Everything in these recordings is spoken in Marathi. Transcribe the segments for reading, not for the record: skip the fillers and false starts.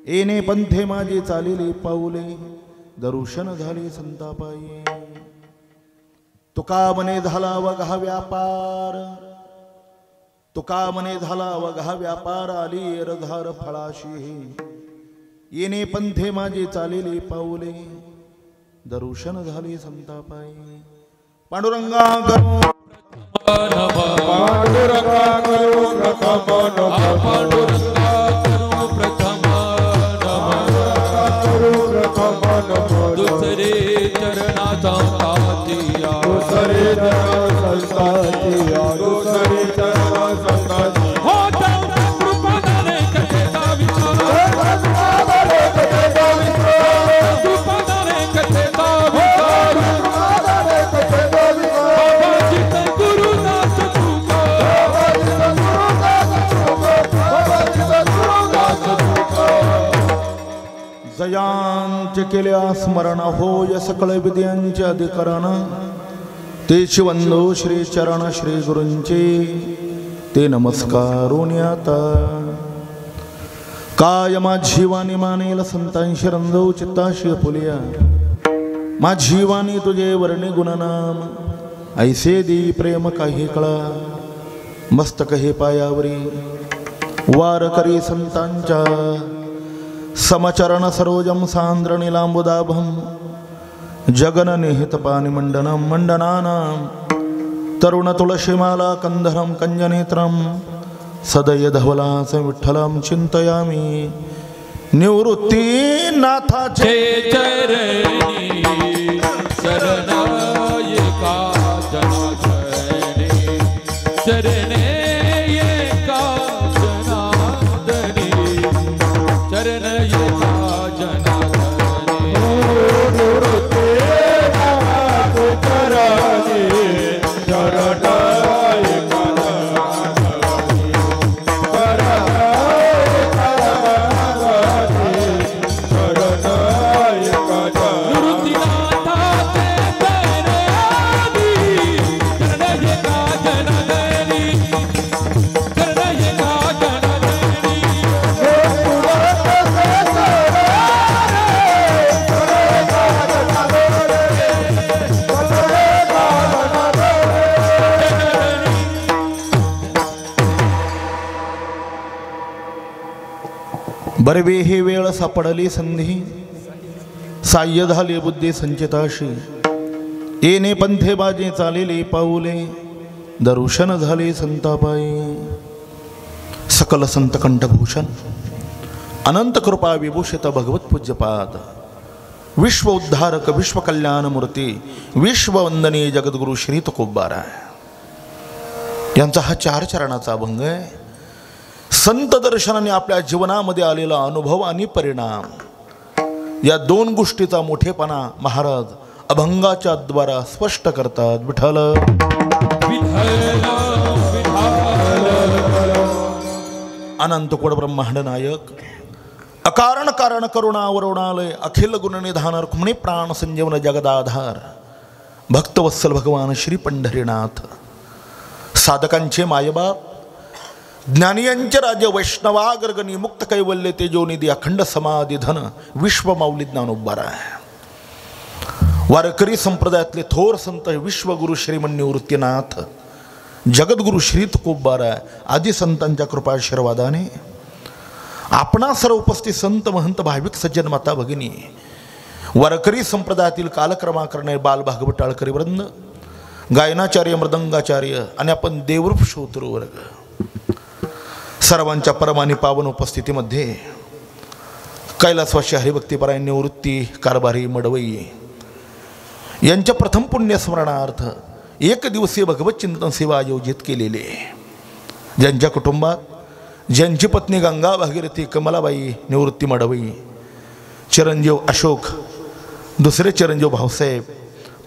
येणे पंथे माझे चालिले पाऊले दर्शन झाले संतापायी तुका मने झाला वघा व्यापार तुका मने झाला वघा व्यापार आली रधार फळाशी येणे पंथे माझे चालिले पाऊले दर्शन झाले संतापायी पांडुरंगा करो पांडुरंगा करो प्रथम दुसरे चरणाचा तातिया दुसरे चरण संतातिया दुसरे चरण संतातिया हो देवा कृपाने कथेचा विचार कृपाने कथेचा विचार कृपाने कथेचा विचार कृपाने कथेचा विचार बाबा जित गुरुदास तुका बाबा जित गुरुदास तुका बाबा जित गुरुदास तुका जयांचे केल्या स्मरण होय सकळ विद्यांचे अधिकरण ते शिवंदो श्री चरण श्री गुरूंचे ते नमस्कारोनी आता काय माझी वाणी मानेल संतांशी रंजव चित्ताशी फुलिया माझी वाणी तुझे वर्णे गुणनाम ऐसे दी प्रेम काही कळा मस्तक हे पायावरी वार करी संतांच्या समचरण सरोजम सांद्र नीलांबुदाभम जगन निहित पानी मंडनम मंडनानाम तरुण तुळशीमाला कंधरम कंजनेत्रम सदय धवलास विठ्ठलम चिंतयामी निवृत्ती नाथाचे चरणी शरणायका जनार्दनी चरणे एका जनार्दनी चरण एका जनार्दनी निवृत्ती नाथ चरणी शरणायका बरवे हे वेळ सापडली संधी साह्य झाले बुद्धी संचिताशी येणे पंथे बाजे चालेले पाऊले दर्शन झाले संतापायी सकल संत कंठभूषण अनंत कृपा विभूषित भगवत पूज्यपाद विश्व उद्धारक विश्व कल्याण मूर्ती विश्ववंदनीय जगद्गुरु श्री तुकोबारा यांचा हा 4 चरणाचा अभंग आहे. संत दर्शनाने आपल्या जीवनामध्ये आलेला अनुभव आणि परिणाम या 2 गोष्टीचा मोठेपणा महाराज अभंगाच्या द्वारा स्पष्ट करतात. विठ्ठल अनंत कोड ब्रह्मांड नायक अकारण कारण करुणा वरुणालय अखिल गुणनिधान रुक्मिणी प्राण संजीवन जगदाधार भक्तवत्सल भगवान श्री पंढरीनाथ साधकांचे मायबाप ज्ञानियांचे राजे वैष्णवाग्रगणी मुक्त कैवल्य तेजोनिधी अखंड समाधी धन विश्वमाऊली ज्ञानोबारा वारकरी संप्रदायातले थोर संत विश्वगुरु श्रीमन निवृत्तीनाथ जगद्गुरु श्री तुकोबारा आदी संतांच्या कृपाशीर्वादाने आपणा सर्व उपस्थित संत महंत भाविक सज्जन माता भगिनी वारकरी संप्रदायातील कालक्रमा करणारे बाल भागवत टाळकरी वृंद गायनाचार्य मृदंगाचार्य आणि आपण देवरूप श्रोतृ वर्ग सर्वांच्या परमानी पावन उपस्थितीमध्ये कैलासवासी हरिभक्तीपरायण निवृत्ती कारभारी मडवई यांच्या प्रथम पुण्यस्मरणार्थ 1 दिवसीय भगवत चिंतन सेवा आयोजित केलेली ज्यांच्या कुटुंबात ज्यांची पत्नी गंगा भागीरथी कमलाबाई निवृत्ती मडवई चिरंजीव अशोक दुसरे चिरंजीव भाऊसाहेब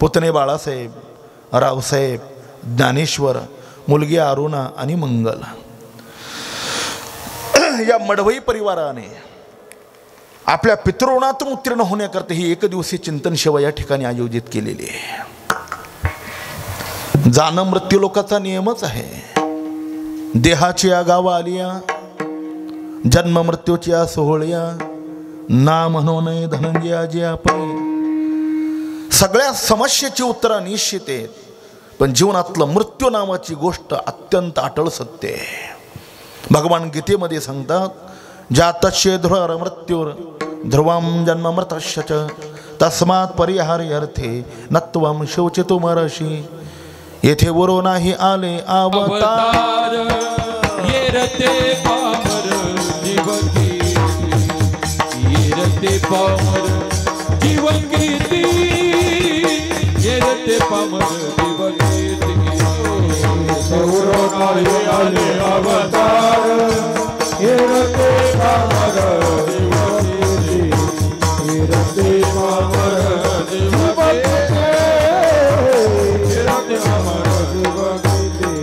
पुतणे बाळासाहेब रावसाहेब ज्ञानेश्वर मुलगी अरुणा आणि मंगल या मडवई परिवाराने आपल्या पितृऋणातून उत्तीर्ण होण्याकरता ही 1 दिवसीय चिंतन सेवा या ठिकाणी आयोजित केलेली आहे. जाणं मृत्यू लोकाचा नियमच आहे. देहाची या गावा आलिया जन्म मृत्यूची या सोहळ्या ना म्हणू नये धनंजयाजी आपण. सगळ्या समस्येची उत्तरं निश्चित आहेत, पण जीवनातलं मृत्यू नावाची गोष्ट अत्यंत अटळ सत्य आहे. भगवान गीतेमध्ये सांगतात, जातस्य ध्रुव मृत्यूर ध्रुवम जन्म मृतस्य च तस्मात् परिहार्य अर्थे नत्वम शोचितो मरशी. येथे वरो नाही आले अवतार येरते पामर जीवकी, येरते पामर जीवकी, येरते पामर जीवकी. वरो नाही आले अवतार येरते पामर जीवकी, येरते पामर जीवकी, येरते पामर जीवकी.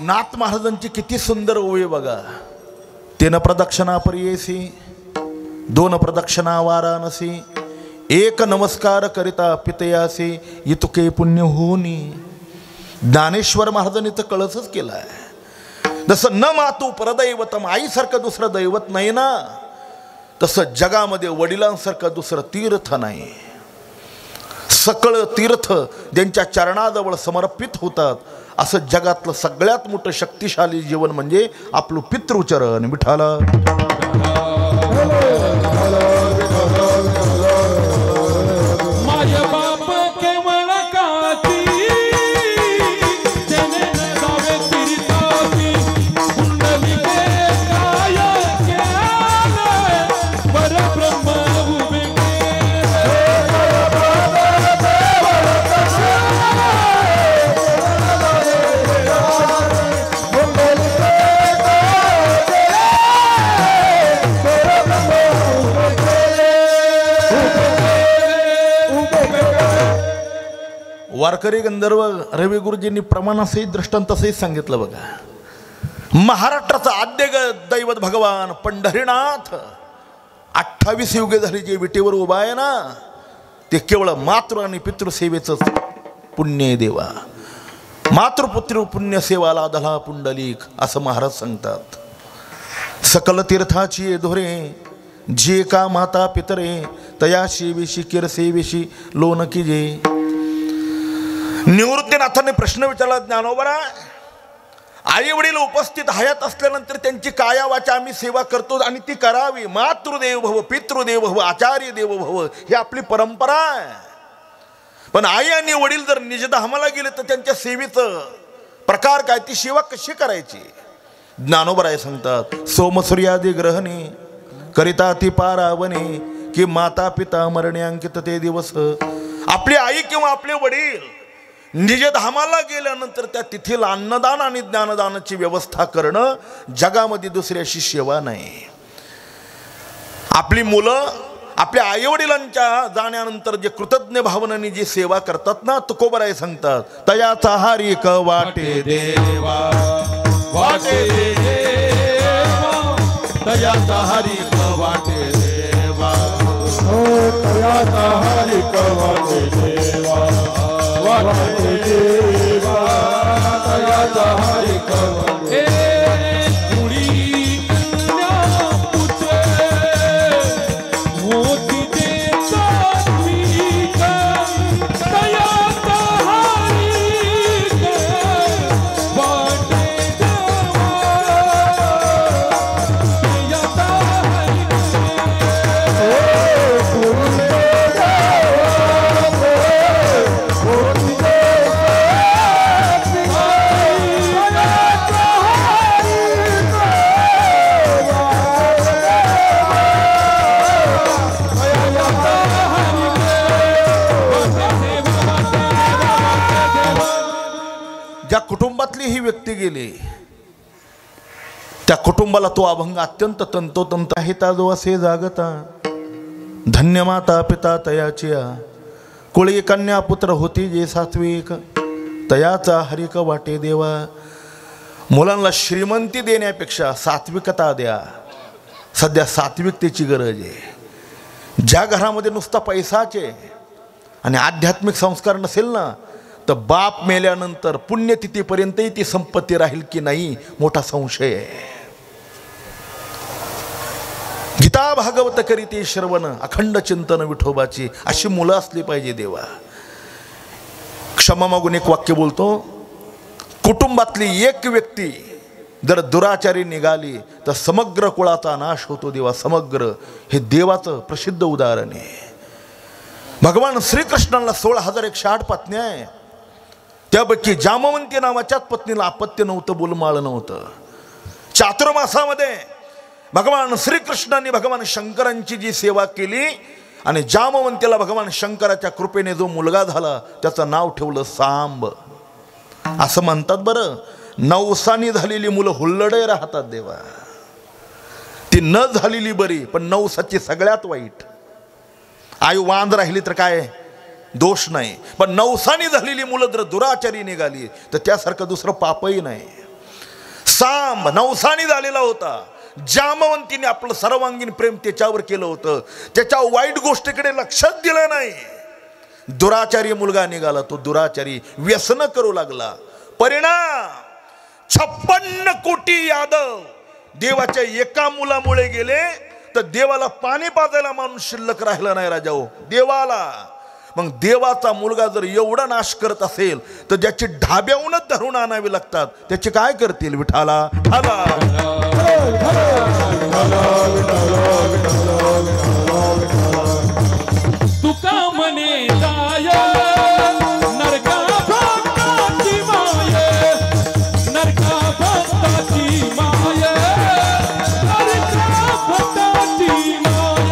नाथ महाराजांची किती सुंदर ओवी बघा. 3 प्रदक्षिणा पर्येसी, 2 प्रदक्षिणा वाराणसी, 1 नमस्कार करिता पितयासी, इतुके पुण्य होनी. ज्ञानेश्वर महाराजांनी तर कळसच केलाय. जसं न मातू परदैवतम, आईसारखं दुसरं दैवत नाही ना, तसं जगामध्ये वडिलांसारखं दुसरं तीर्थ नाही. सकळ तीर्थ ज्यांच्या चरणाजवळ समर्पित होतात, असं जगातलं सगळ्यात मोठं शक्तिशाली जीवन म्हणजे आपलं पितृचरण. विठाला माझे बाप केवळ काती, त्याने नसावे तीर्थाती, कुंडलिके काय केले, परब्रह्म उभे वारकरी गंधर्व रवी गुरुजींनी प्रमाणासहित दृष्टांतासहित सांगितलं बघा. महाराष्ट्राचं आद्य दैवत भगवान पंढरीनाथ 28 युगे झाली जे विटेवर उभा आहे ना, ते केवळ मातृ आणि पितृसेवेचं पुण्य आहे देवा. मातृपुत्र पुण्य सेवा लादला पुंडलिक, असं महाराज सांगतात. सकल तीर्थाची धोरे जे का माता पितरे, तया शेवेशी किरसेवेशी लोन की जे. निवृत्तीनाथांनी प्रश्न विचारला ज्ञानोबरा, आई वडील उपस्थित हयात असल्यानंतर त्यांची काया वाचा आम्ही सेवा करतो आणि ती करावी. मातृदेव भव, पितृदेव भव, आचार्य देव भव, ही आपली परंपरा आहे. पण आई आणि वडील जर निजधामाला गेले तर त्यांच्या सेवेचं प्रकार काय, ती सेवा कशी करायची. ज्ञानोबराय सांगतात, सोमसूर्यादी ग्रहणे करिता ती पारावणे, की माता पिता मरण्यांकित ते दिवस. आपली आई किंवा आपले वडील निजधामाला गेल्यानंतर त्या तिथील अन्नदान आणि ज्ञानदानाची व्यवस्था करणं जगामध्ये दुसऱ्याशी सेवा नाही. आपली मुलं आपल्या आईवडिलांच्या जाण्यानंतर जे कृतज्ञ भावनेने जी सेवा करतात ना, तुकोबराय सांगतात, तयाचा हारिक वाटे देवा, वाटे देवा, तयाचा हरिक वाटे देवा, तयाचा हरिक वाटे देवा, वाटे देवा, तयाचा हरिक वाटे. ज्या कुटुंबातली ही व्यक्ती गेली त्या कुटुंबाला तो अभंग अत्यंत तंतोतंत आहे. जो असे जागता धन्य माता पिता तयाचिया, कुळी कन्या पुत्र होती जे सात्विक, तयाचा हरिक वाटे देवा. मुलांना श्रीमंती देण्यापेक्षा सात्विकता द्या. सध्या सात्विकतेची गरज आहे. ज्या घरामध्ये नुसता पैसाचे आणि आध्यात्मिक संस्कार नसेल ना, तर बाप मेल्यानंतर पुण्यतिथीपर्यंतही ती संपत्ती राहील की नाही मोठा संशय आहे. गीता भागवत करीते श्रवण अखंड चिंतन विठोबाची अशी मुलं असली पाहिजे देवा. क्षमा मागून एक वाक्य बोलतो. कुटुंबातली एक व्यक्ती जर दुराचारी निघाली तर समग्र कुळाचा नाश होतो देवा. समग्र हे देवाचं प्रसिद्ध उदाहरण आहे. भगवान श्रीकृष्णाला 16,108 पत्नी आहे. त्यापैकी जामवंती नावाच्याच पत्नीला अपत्य नव्हतं, बोलमाळ नव्हतं. चातुर्मासामध्ये भगवान श्रीकृष्णाने भगवान शंकरांची जी सेवा केली आणि जामवंतीला भगवान शंकराच्या कृपेने जो मुलगा झाला त्याचं नाव ठेवलं सांब. असं म्हणतात बरं, नवसानी झालेली मुलं हुल्लडे राहतात देवा. ती न झालेली बरी, पण नवसाची सगळ्यात वाईट. आयु वांद राहिली तर काय दोष नाही, पण नवसानी झालेली मुलं जर दुराचारी निघाली तर त्यासारखं दुसरं पापही नाही. सांब नवसानी झालेला होता. जामवंतीने आपलं सर्वांगीण प्रेम त्याच्यावर केलं होतं. त्याच्या वाईट गोष्टीकडे लक्षच दिलं नाही. दुराचारी मुलगा निघाला. तो दुराचारी व्यसन करू लागला. परिणाम 56 कोटी यादव देवाच्या एका मुलामुळे गेले तर देवाला पाणी पाजायला माणूस शिल्लक राहिला नाही राजा हो देवाला. मग देवाचा मुलगा जर एवढा नाश करत असेल तर ज्याची ढाब्याहूनच धरून आणावी लागतात त्याचे काय करतील विठाला. तुका म्हणे जाय नरका भक्ताची माय, नरका भक्ताची माय, नरका भक्ताची माय.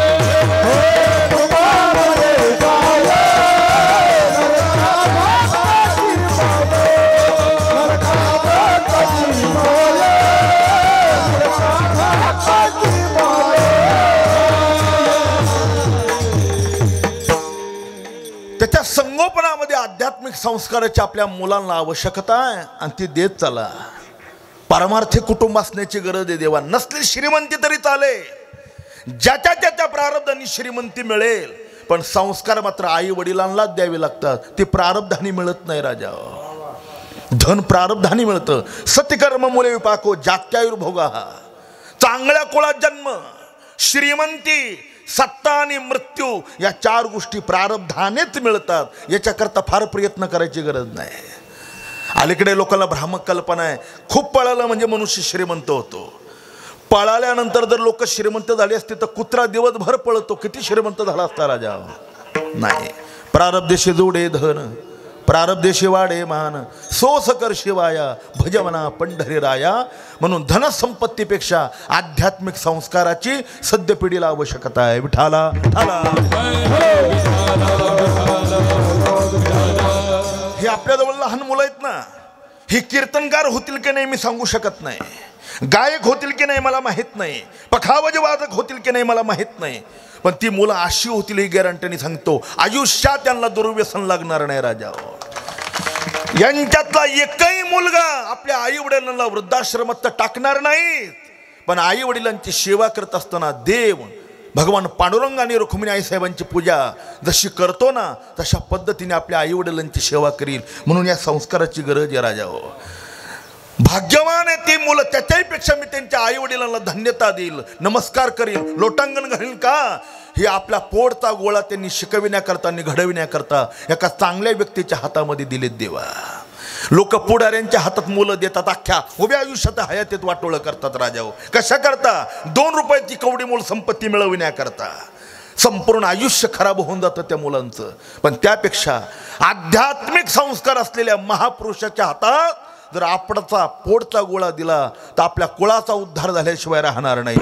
त्याच्या संगोपनामध्ये आध्यात्मिक संस्काराची आपल्या मुलांना आवश्यकता आहे आणि ती देत चला. पारमार्थिक कुटुंब असण्याची गरज आहे देवा. नसली श्रीमंती तरी चाले, ज्याच्या त्याच्या प्रारब्धाने श्रीमंती मिळेल, पण संस्कार मात्र आई वडिलांनाच द्यावे लागतात. ते प्रारब्धाने मिळत नाही राजा. धन प्रारब्धाने मिळतं. सत्यकर्म मुले विपाको जात्यायुर्भोगा. चांगल्या कुळात जन्म, श्रीमंती, सत्ता आणि मृत्यू या 4 गोष्टी प्रारब्धानेच मिळतात. याच्याकरता फार प्रयत्न करायची गरज नाही. अलीकडे लोकांना भ्रामक कल्पना आहे, खूप पळालं म्हणजे मनुष्य श्रीमंत होतो. पळाल्यानंतर जर लोक श्रीमंत झाले असते तर कुत्रा दिवसभर पळतो, किती श्रीमंत झाला असता राजा. नाही. प्रारब्धेशी जोडे धन, प्रारब्धेशी वाढे मान, सोस कर शिवाया भजमना पंढरी राया. म्हणून धनसंपत्तीपेक्षा आध्यात्मिक संस्काराची सद्य पिढीला आवश्यकता आहे. विठाला. हे आपल्याजवळ लहान मुलं आहेत ना, ही कीर्तनकार होतील की नाही मी सांगू शकत नाही, गायक होतील की नाही मला माहीत नाही, पखावज वादक होतील की नाही मला माहीत नाही, पण ती मुलं अशी होतील ही गॅरंटीने सांगतो. आयुष्यात त्यांना दुर्व्यसन लागणार नाही राजा. यांच्यातला एकही मुलगा आपल्या आई वडिलांना वृद्धाश्रमात तर टाकणार नाहीत, पण आई वडिलांची सेवा करत असताना देव भगवान पांडुरंग आणि रुक्मिणी आई साहेबांची पूजा जशी करतो ना तशा पद्धतीने आपल्या आई वडिलांची सेवा करील. म्हणून या संस्काराची गरज आहे राजा. भाग्यवान आहे ती मुलं, त्याच्याहीपेक्षा मी त्यांच्या आई वडिलांना धन्यता देईल, नमस्कार करील, लोटांगण घालील. का? हे आपला पोटचा गोळा त्यांनी शिकविण्याकरता आणि घडविण्याकरता एका चांगल्या व्यक्तीच्या हातामध्ये दिलेत देवा. लोक पुढाऱ्यांच्या हातात मुलं देतात, अख्ख्या उभ्या आयुष्यात हयातीत वाटोळं करतात राजा. कशा करता? 2 रुपयाची कवडी मूल संपत्ती मिळविण्याकरता. संपूर्ण आयुष्य खराब होऊन जातं त्या मुलांचं. पण त्यापेक्षा आध्यात्मिक संस्कार असलेल्या महापुरुषाच्या हातात जर आपणाचा पोटचा गोळा दिला तर आपल्या कुळाचा उद्धार झाल्याशिवाय राहणार नाही.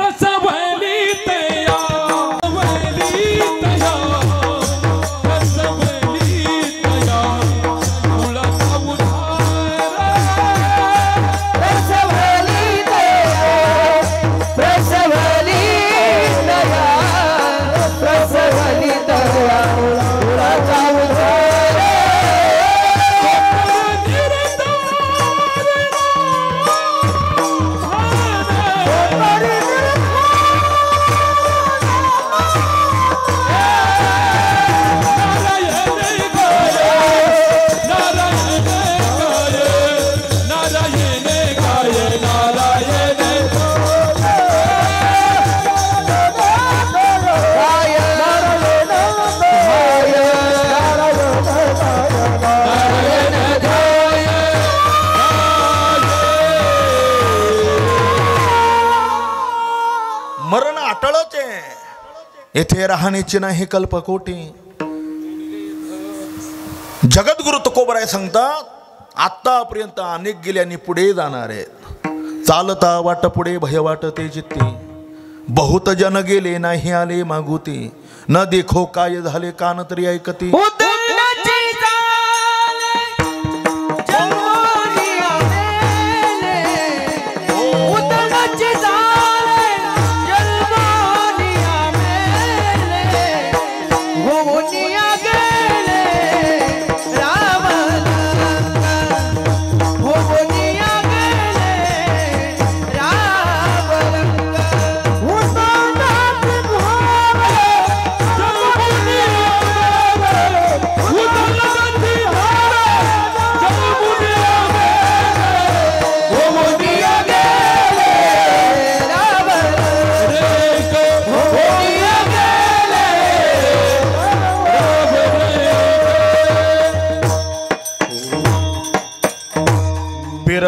येथे राहण्याची नाही कल्पकोटी. जगद्गुरु तुकोबराय सांगतात आतापर्यंत अनेक गेले आणि पुढे जाणार आहेत. चालता वाट पुढे भय वाटते चित्ती. बहुत जन गेले नाही आले मागुती. न देखो काय झाले कान तरी ऐकती.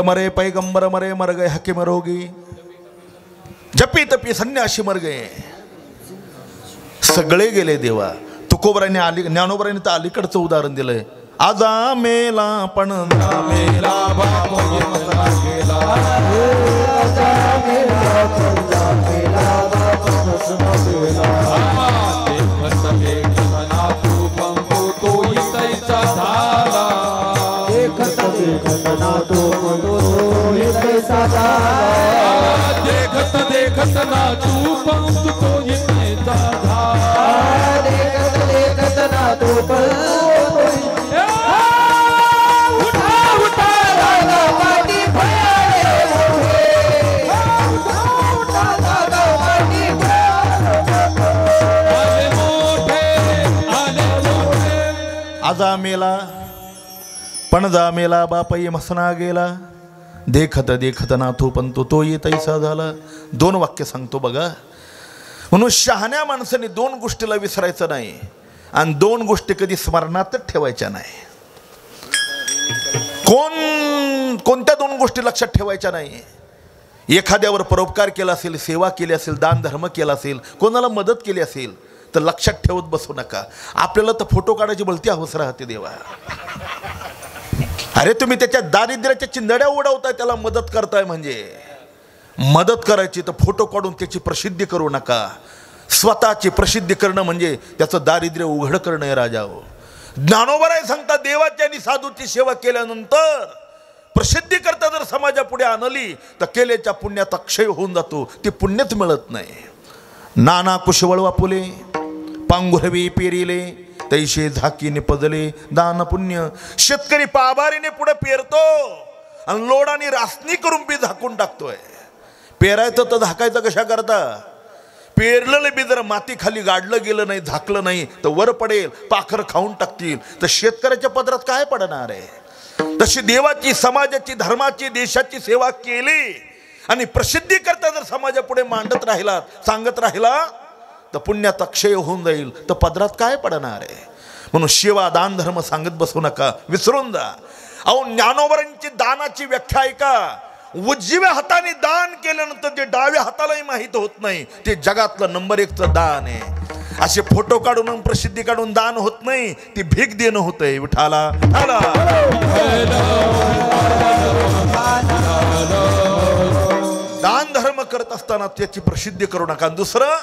मरे पैगंबर मरे मर गए हकीम रोगी. जपी तपी संन्याशी मर गए. सगळे गेले देवा. तुकोबराने ज्ञानोबराने तर अलीकडचं उदाहरण दिलंय. आजा मेला पण मेला देखत देखत ना तू पंत तो इतनेचा झाला. देखत देखत ना तू उठा उठा दादा पाटी भयाले उठा दादा पाटी आले मोठे आजा मेला पण जा मेला बापाई मसना गेला. देखत देखत नाथू पण तो येतैसा झाला. दोन वाक्य सांगतो बघा. म्हणून शहाण्या माणसाने दोन गोष्टीला विसरायचं नाही आणि दोन गोष्टी कधी स्मरणातच ठेवायच्या नाही. कोणत्या दोन गोष्टी लक्षात ठेवायच्या नाही. एखाद्यावर परोपकार केला असेल, सेवा केली असेल, दान धर्म केला असेल, कोणाला मदत केली असेल तर लक्षात ठेवत बसू नका. आपल्याला तर फोटो काढायची भलती हवस राहते देवा. अरे तुम्ही त्याच्या दारिद्र्याच्या चिंधड्या उडवताय, त्याला मदत करताय. म्हणजे मदत करायची तर फोटो काढून त्याची प्रसिद्धी करू नका. स्वतःची प्रसिद्धी करणं म्हणजे त्याचं दारिद्र्य उघड करणं आहे राजा. ज्ञानोबराय सांगता देवाची आणि साधूची सेवा केल्यानंतर प्रसिद्धी करता जर समाजापुढे आणली तर केलेच्या पुण्याचा क्षय होऊन जातो. ती पुण्यच मिळत नाही. नाना कुशवळ वापुले पांघुरवी पेरिले तैशे झाकी निपजले दान पुण्य. शेतकरी पाभारीने पुढे पेरतो आणि लोडाने रासनी करून बी झाकून टाकतोय. पेरायचं तर झाकायचं कशा करता. पेरलेलं बी जर माती खाली गाडलं गेलं नाही, झाकलं नाही तर वर पडेल, पाखर खाऊन टाकतील. तर शेतकऱ्याच्या पदरात काय पडणार आहे. तशी देवाची, समाजाची, धर्माची, देशाची सेवा केली आणि प्रसिद्धी करता जर समाजापुढे मांडत राहिला, सांगत राहिला तर पुण्याचा क्षय होऊन जाईल. तर पदरात काय पडणार आहे. म्हणून सेवा दान धर्म सांगत बसू नका, विसरून जा. अहो ज्ञानोबरांची दानाची व्याख्या ऐका. उजव्या हाताने दान केल्यानंतर जे डाव्या हातालाही माहीत होत नाही ते जगातलं नंबर 1चं दान आहे. असे फोटो काढून प्रसिद्धी काढून दान होत नाही, ती भीक देणं होतंय. विठाला दान धर्म करत असताना त्याची प्रसिद्धी करू नका. दुसरं,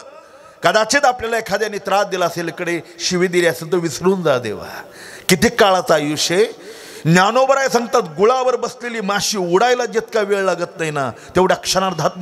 कदाचित आपल्याला एखाद्याने त्रास दिला असेल, इकडे शिवी दिली असेल तर विसरून जा देवा. किती काळाचं आयुष्य आहे. ज्ञानोबराय सांगतात गुळावर बसलेली माशी उडायला जितका वेळ लागत नाही ना तेवढ्या क्षणार्धात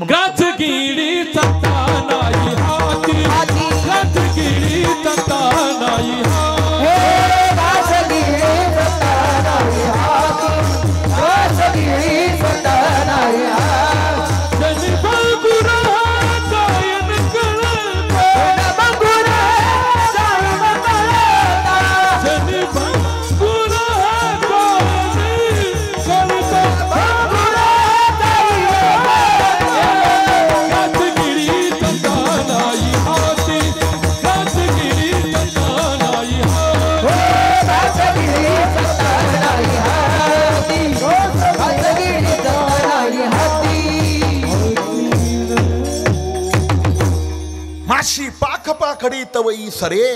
माशी पाक पाखडी तवई सरे.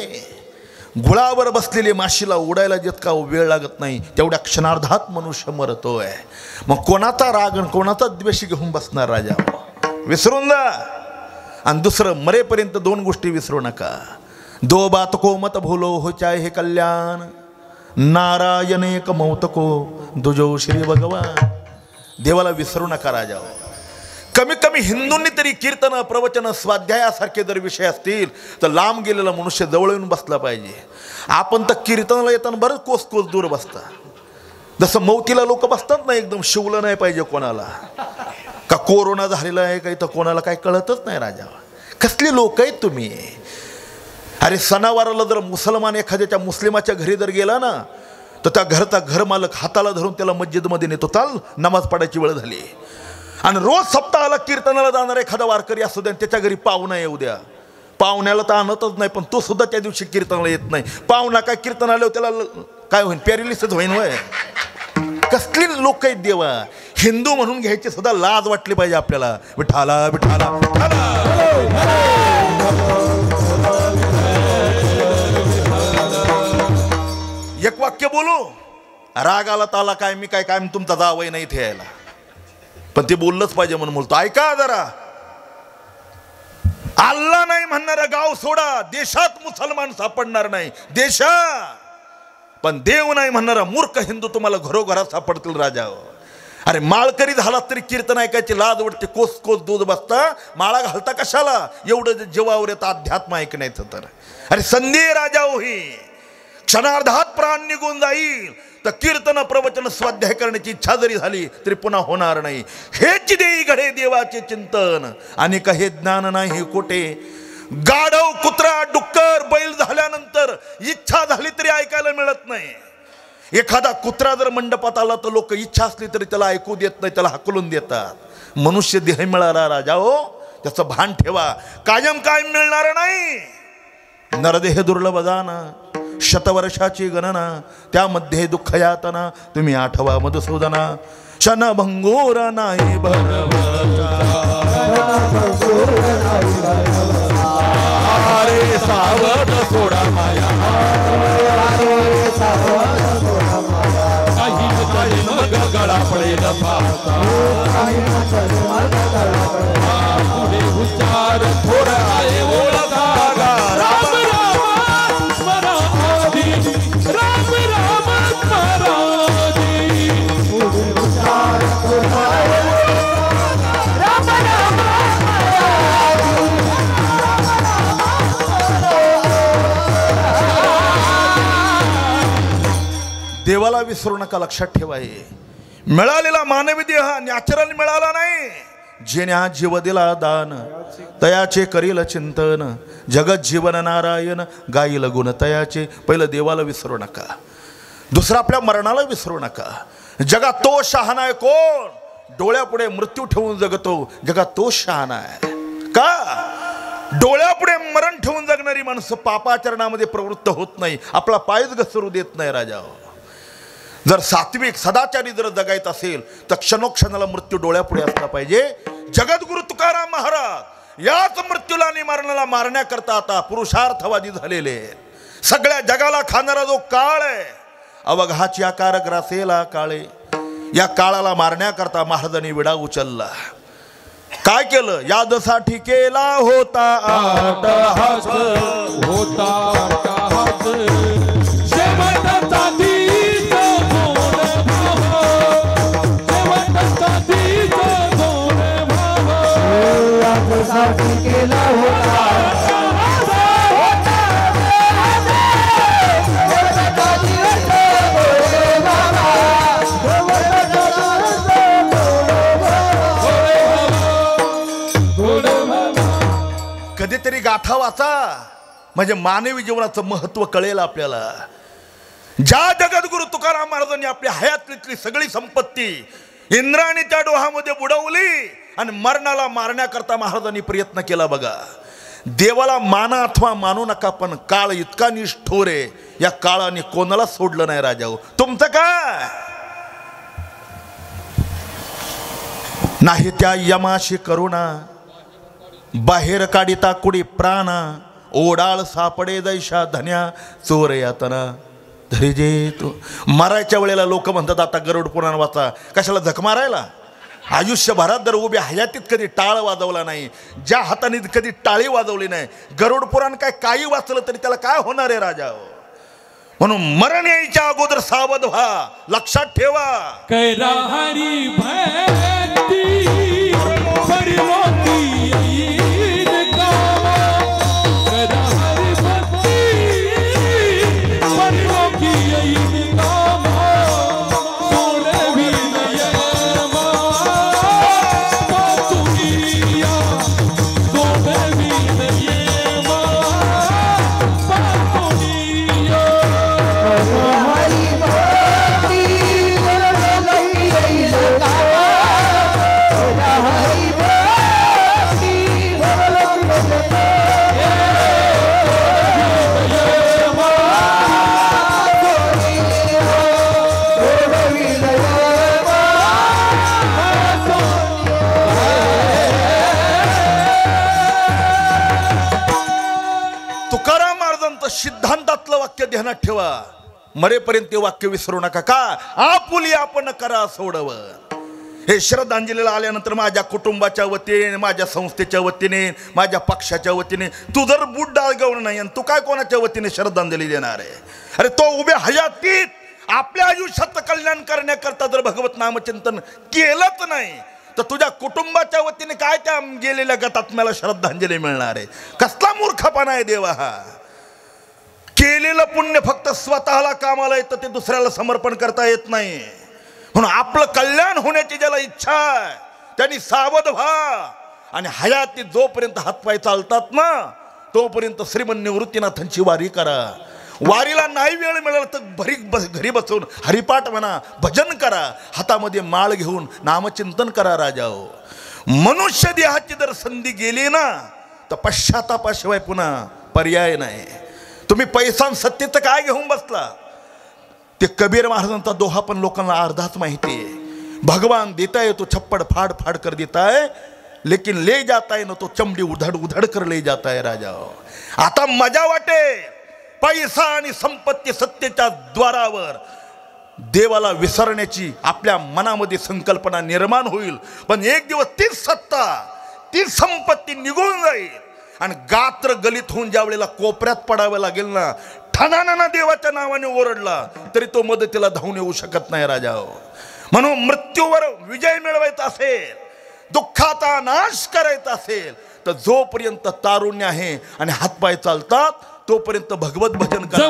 गुळावर बसलेले माशीला उडायला जितका वेळ लागत नाही तेवढ्या क्षणार्धात मनुष्य मरतोय. मग कोणाचा राग आणि कोणाचा द्वेष घेऊन बसणार राजा? विसरून जा. आणि दुसरं, मरेपर्यंत 2 गोष्टी विसरू नका. 2 बात को मत भूलो हो चाहे हे कल्याण, नारायण एक मौत को दुजो श्री भगवान. देवाला विसरू नका राजा. कमी कमी हिंदूंनी तरी कीर्तन, प्रवचन, स्वाध्यायासारखे जर विषय असतील तर लांब गेलेला मनुष्य जवळ येऊन बसला पाहिजे. आपण तर कीर्तनाला येताना बरंच कोस कोस दूर बसता. जसं मौतीला लोक बसतात ना, एकदम शिवलं नाही पाहिजे कोणाला, का कोरोना झालेला आहे काही तर कोणाला काही कळतच नाही राजा. कसली लोक आहेत तुम्ही? अरे सणावाराला जर मुसलमान एखाद्याच्या मुस्लिमाच्या घरी जर गेला ना तर त्या घरचा घरमालक हाताला धरून त्याला मस्जिदमध्ये नेतो, चाल नमाज पडायची वेळ झाली. आणि रोज सप्ताहाला कीर्तनाला जाणार एखादा वारकरी असू द्या, त्याच्या घरी पाहुणा येऊ द्या, पाहुण्याला तर आणतच नाही, पण तो सुद्धा त्या दिवशी कीर्तनाला येत नाही. पाहुणा काय कीर्तन आल्यावर त्याला काय होईल? पॅरिलिसच होईन. वय कसली लोक आहेत देवा. हिंदू म्हणून घ्यायची सुद्धा लाज वाटली पाहिजे आपल्याला. विठाला विठाला विठाला. एक वाक्य बोलू, राग आला ताला काय मी काय काय तुमचा जावई नाही इथे यायला, पण ते बोललंच पाहिजे म्हणून बोलतो. ऐका जरा, अल्ला नाही म्हणणारा गाव सोडा, देशात मुसलमान सापडणार नाही देशात. पण देव नाही म्हणणारा मूर्ख हिंदू तुम्हाला घरोघरात सापडतील राजा. अरे माळकरी झालात तरी कीर्तन ऐकायची लाज वाटते. कोस कोस दूध बसता, माळा घालता कशाला? एवढं जीवावर येतं अध्यात्म ऐकण्याचं तर. अरे संधी राजा ही क्षणार्धात प्राण निघून जाईल, तर कीर्तन, प्रवचन, स्वाध्याय करण्याची इच्छा जरी झाली तरी पुन्हा होणार नाही. हेच देई घडे देवाचे चिंतन, आणि काही ज्ञान नाही कोठे. गाढव, कुत्रा, डुक्कर, बैल झाल्यानंतर इच्छा झाली तरी ऐकायला मिळत नाही. एखादा कुत्रा जर मंडपात आला तर लोक इच्छा असली तरी त्याला ऐकू देत नाही, त्याला हाकलून देतात. मनुष्य देह मिळाला राजा हो, त्याचं भान ठेवा. कायम कायम मिळणार नाही. नरदेह दुर्लभ जाना, शतवर्षाची गणना, त्यामध्ये दुःख यातना तुम्ही आठवा मधुसूदना. क्षणभंगूर नाही अरे सावध सोडा माया, काही मग गळा पडेल पाहता, पुढे उच्चार थोडा आहे ओळखा. राम राम स्मरा आधी, राम राम स्मरा आधी, पुढे उच्चार थोडा आहे राम राम. देवाला विसरू नका, लक्षात ठेवा. मिळालेला मानवी देह नॅचरल मिळाला नाही. जेण्या जीव दिला दान, तयाचे करील चिंतन. जगत जीवन नारायण, गाईल गुण तयाचे. पहिलं देवाला विसरू नका. दुसरं आपल्या मरणाला विसरू नका. जगात तो शहाणा आहे कोण? डोळ्यापुढे मृत्यू ठेवून जगतो, जगात तो शहाणा आहे का? डोळ्यापुढे मरण ठेवून जगणारी माणसं पापाचरणामध्ये प्रवृत्त होत नाही, आपला पायच घसरू देत नाही राजा. जर सात्विक सदाचारी जर जगायचं असेल तर क्षणोक्षणाला मृत्यू डोळ्यापुढे असला पाहिजे. जगद्गुरु तुकाराम महाराज याच मृत्यूला आणि मरणाला मारण्याकरता आता पुरुषार्थवादी झालेले. सगळ्या जगाला खाणारा जो काळ आहे, अवघाची आकार ग्रासेला काळे, या काळाला मारण्याकरता महाराजांनी विडा उचलला. काय केलं? यादसाठी केला होता अट्टहास, होता अट्टहास, शेवटचा तीच गोड भाव, शेवटचा तीच गोड भाव. यादसाठी केला होता कधीतरी गाथा वाचा, म्हणजे मानवी जीवनाचं महत्व कळेल आपल्याला. ज्या जगद्गुरु तुकाराम महाराजांनी आपल्या हयातीतली सगळी संपत्ती इंद्राणीच्या डोहामध्ये बुडवली आणि मरणाला मारण्याकरता महाराजांनी प्रयत्न केला. बघा, देवाला माना अथवा मानू नका, पण काळ इतका निष्ठुर आहे, या काळाने कोणाला सोडलं नाही राजा. तुमचं काय नाही? त्या यमाशी करुणा, बाहेर काढिता कुडी प्राणा, ओडाळ सापडे दैशा धन्या चोर यातना धरी जे तो. मारायच्या वेळेला लोक म्हणतात आता गरुड पुराण वाचा. कशाला झक मारायला? आयुष्यभरात जर उभ्या हयातीत कधी टाळ वाजवला नाही, ज्या हाताने कधी टाळी वाजवली नाही, गरुड पुराण काय काही वाचलं तरी त्याला काय होणार आहे राजा? म्हणून मरण यायच्या अगोदर सावध व्हा, लक्षात ठेवा. कैरा हरी भक्ती परिलोकी येईन कामा. कैरा हरी भक्ती परिलोकी येईन कामा. सोडवी नयमा पातुनिया. सोडवी नयमा पातुनिया. तुकाराम महाराजांचं सिद्धांतातलं वाक्य ध्यानात ठेवा. मरेपर्यंत ते वाक्य विसरू नका. का? आपुली आपण करा सोडव. हे श्रद्धांजलीला आल्यानंतर माझ्या कुटुंबाच्या वतीने, माझ्या संस्थेच्या वतीने, माझ्या पक्षाच्या वतीने तू जर बूट डाळगवलं नाही आणि तू काय कोणाच्या वतीने श्रद्धांजली देणार आहे? अरे तो उभ्या हयातीत आपल्या आयुष्याचं कल्याण करण्याकरता जर भगवत नामचिंतन केलंच नाही तर तुझ्या कुटुंबाच्या वतीने काय त्या गेलेल्या गतात्म्याला श्रद्धांजली मिळणार आहे? कसला मूर्खपणा आहे देवा हा. केलेलं पुण्य फक्त स्वतःला कामाला येतं, ते दुसऱ्याला समर्पण करता येत नाही. म्हणून आपलं कल्याण होण्याची ज्याला इच्छा आहे त्यांनी सावध व्हा. आणि हयातीत जोपर्यंत हातपाय चालतात ना तोपर्यंत श्रीमन निवृत्तीनाथांची वारी करा. वारीला नाही वेळ मिळाला तर घरी बसून हरिपाठ म्हणा, भजन करा, हातामध्ये माळ घेऊन नामचिंतन करा. राजा हो, मनुष्य देहाची जर संधी गेली ना तर पश्चातापाशिवाय पुन्हा पर्याय नाही. तुम्ही पैसा सत्तेचं काय घेऊन बसला? ते कबीर महाराजांचा दोहा पण लोकांना अर्धाच माहिती आहे. भगवान देता है तो छप्पड़ फाड़ फाड़ कर देता है, लेकिन ले जाता है ना तो चमडी उधड़ उधड़ कर ले जाता है. राजा हो, आता मजा वाटे पैसा आणि संपत्ती सत्तेच्या द्वारावर देवाला विसरण्याची आपल्या मनामध्ये संकल्पना निर्माण होईल. पण एक दिवस तीच सत्ता, तीच संपत्ती निघून जाईल आणि गात्र गलित होऊन ज्या वेळेला कोपऱ्यात पडावं लागेल ना, ठणाना देवाच्या नावाने ओरडला तरी तो मदतीला धावून येऊ शकत नाही. राजा हो, म्हणून मृत्यूवर विजय मिळवायचा असेल, दुःखाचा नाश करायचा असेल तर जोपर्यंत तारुण्य आहे आणि हातपाय चालतात तोपर्यंत भगवत भजन करा.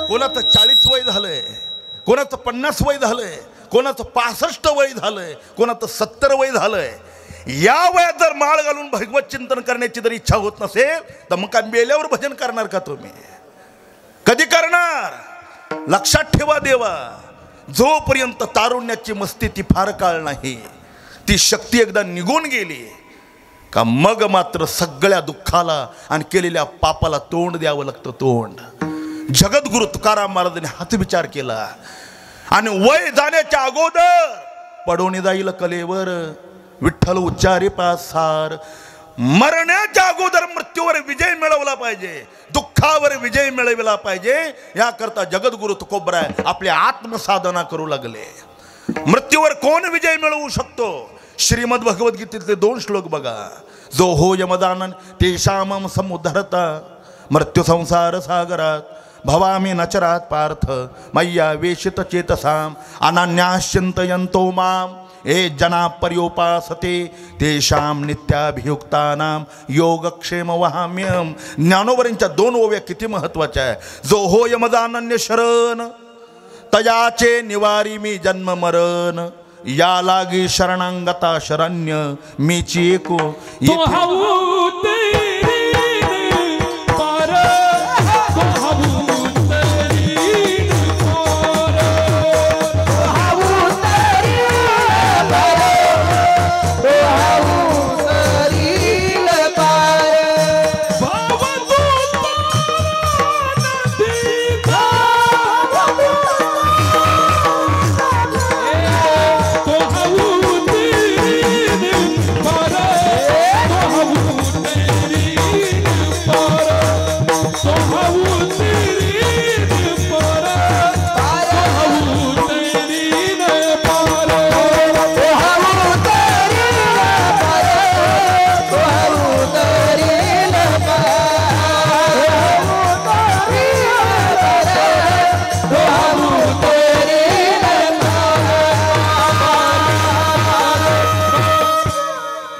कोणाचं 40 वय झालंय, कोणाचं 50 वय झालंय, कोणाचं 65 वय झालंय, कोणाचं 70 वय झालंय. या वयात जर माळ घालून भगवत चिंतन करण्याची जर इच्छा होत नसेल तर मग काय मेल्यावर भजन करणार का तुम्ही? कधी करणार? लक्षात ठेवा देवा, जोपर्यंत तारुण्याची मस्ती ती फार काळ नाही, ती शक्ती एकदा निघून गेली का मग मात्र सगळ्या दुःखाला आणि केलेल्या पापाला तोंड द्यावं लागतं. तोंड. जगद्गुरु तुकाराम महाराजांनी हाच विचार केला आणि वय जाण्याच्या अगोदर पडून जाईल कलेवर विठ्ठल उच्चारे पासार. मरण्याच्या अगोदर मृत्यूवर विजय मिळवला पाहिजे, दुःखावर विजय मिळवला पाहिजे, याकरता जगद्गुरु तुकोबराय आपली आत्मसाधना करू लागले. मृत्यूवर कोण विजय मिळवू शकतो? श्रीमद भगवद्गीतेतले 2 श्लोक बघा. जो हो यमदानन तेषामं समुद्धरता मृत्यू संसार सागरात भवामी नचरात पार्थ मय्या वेशित चेतसाम अनन्याश्चिंतयन्तो माम ये जना पर्योपासते तेषाम नित्याभियुक्तानाम योगक्षेम वहाम्यम. ज्ञानोबरींच्या 2 ओव्या किती महत्वाच्या आहे. जो हो यमदानन्य शरण तयाचे निवारी मी जन्म मरण या लागी शरणांगता शरण्य मीची एको.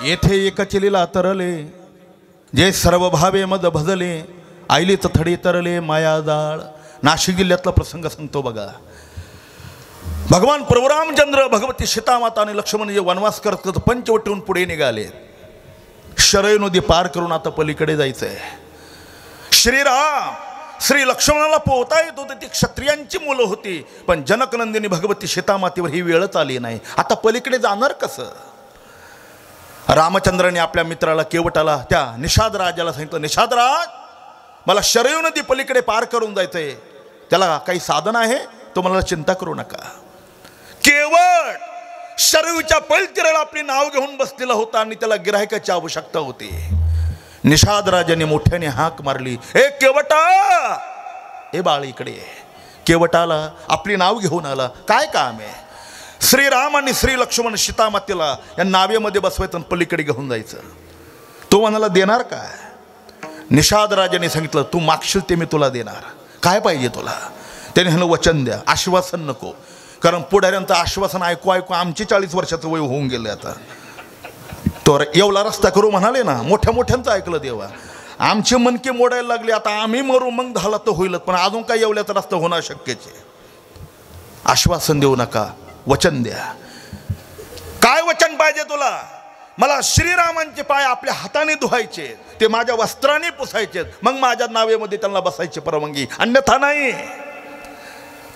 येथे एकचिलीला तरले जे सर्व भावे मद भजले आईलीच थडी तरले मायादाळ. नाशिक जिल्ह्यातला प्रसंग सांगतो बघा. भगवान प्रभुरामचंद्र भगवती सीतामाता आणि लक्ष्मण जे वनवास करत करत पंचवटीहून पुढे निघाले. शरयू नदी पार करून आता पलीकडे जायचंय. श्रीराम श्री लक्ष्मणाला पोहता येत होते, ती क्षत्रियांची मुलं होती, पण जनकनंदिनी भगवती सीतामातेवर ही वेळच आली नाही. आता पलीकडे जाणार कसं? रामचंद्राने आपल्या मित्राला केवटाला त्या निषाद राजाला सांगितलं, निषादराज मला शरयू नदी पलीकडे पार करून जायचंय, त्याला काही साधन आहे, तो मला चिंता करू नका. केवट शरयूच्या पैलतीराला आपली नाव घेऊन बसलेला होता आणि त्याला गिरायकाची आवश्यकता होती. निषाद राजाने मोठ्याने हाक मारली, ए केवटा, ए बाळ इकडे. केवटाला आपली नाव घेऊन आला. काय काम आहे? श्रीराम आणि श्री लक्ष्मण सीतामातेला या नावेमध्ये बसवायचं आणि पलीकडे घेऊन जायचं. तो म्हणाला देणार काय? निषाद राजाने सांगितलं, तू मागशील ते मी तुला देणार. काय पाहिजे तुला? त्याने म्हणालं वचन द्या, आश्वासन नको. कारण पुढाऱ्यांचं आश्वासन ऐकू ऐकू आमची 40 वर्षाचं वय होऊन गेलं. आता तो एवढा रस्ता करू म्हणाले ना, मोठ्या मोठ्यांचं ऐकलं देवा. आमचे मनके मोडायला लागले. आता आम्ही मरू मग झाला तर होईलच, पण अजून काय एवढ्याचा रस्ता होणार शक्यच आहे. आश्वासन देऊ नका, वचन द्या. काय वचन पाहिजे तुला? मला श्रीरामांचे पाय आपल्या हाताने धुवायचे, ते माझ्या वस्त्राने पुसायचे, मग माझ्या नावेमध्ये त्यांना बसायची परवानगी, अन्यथा नाही.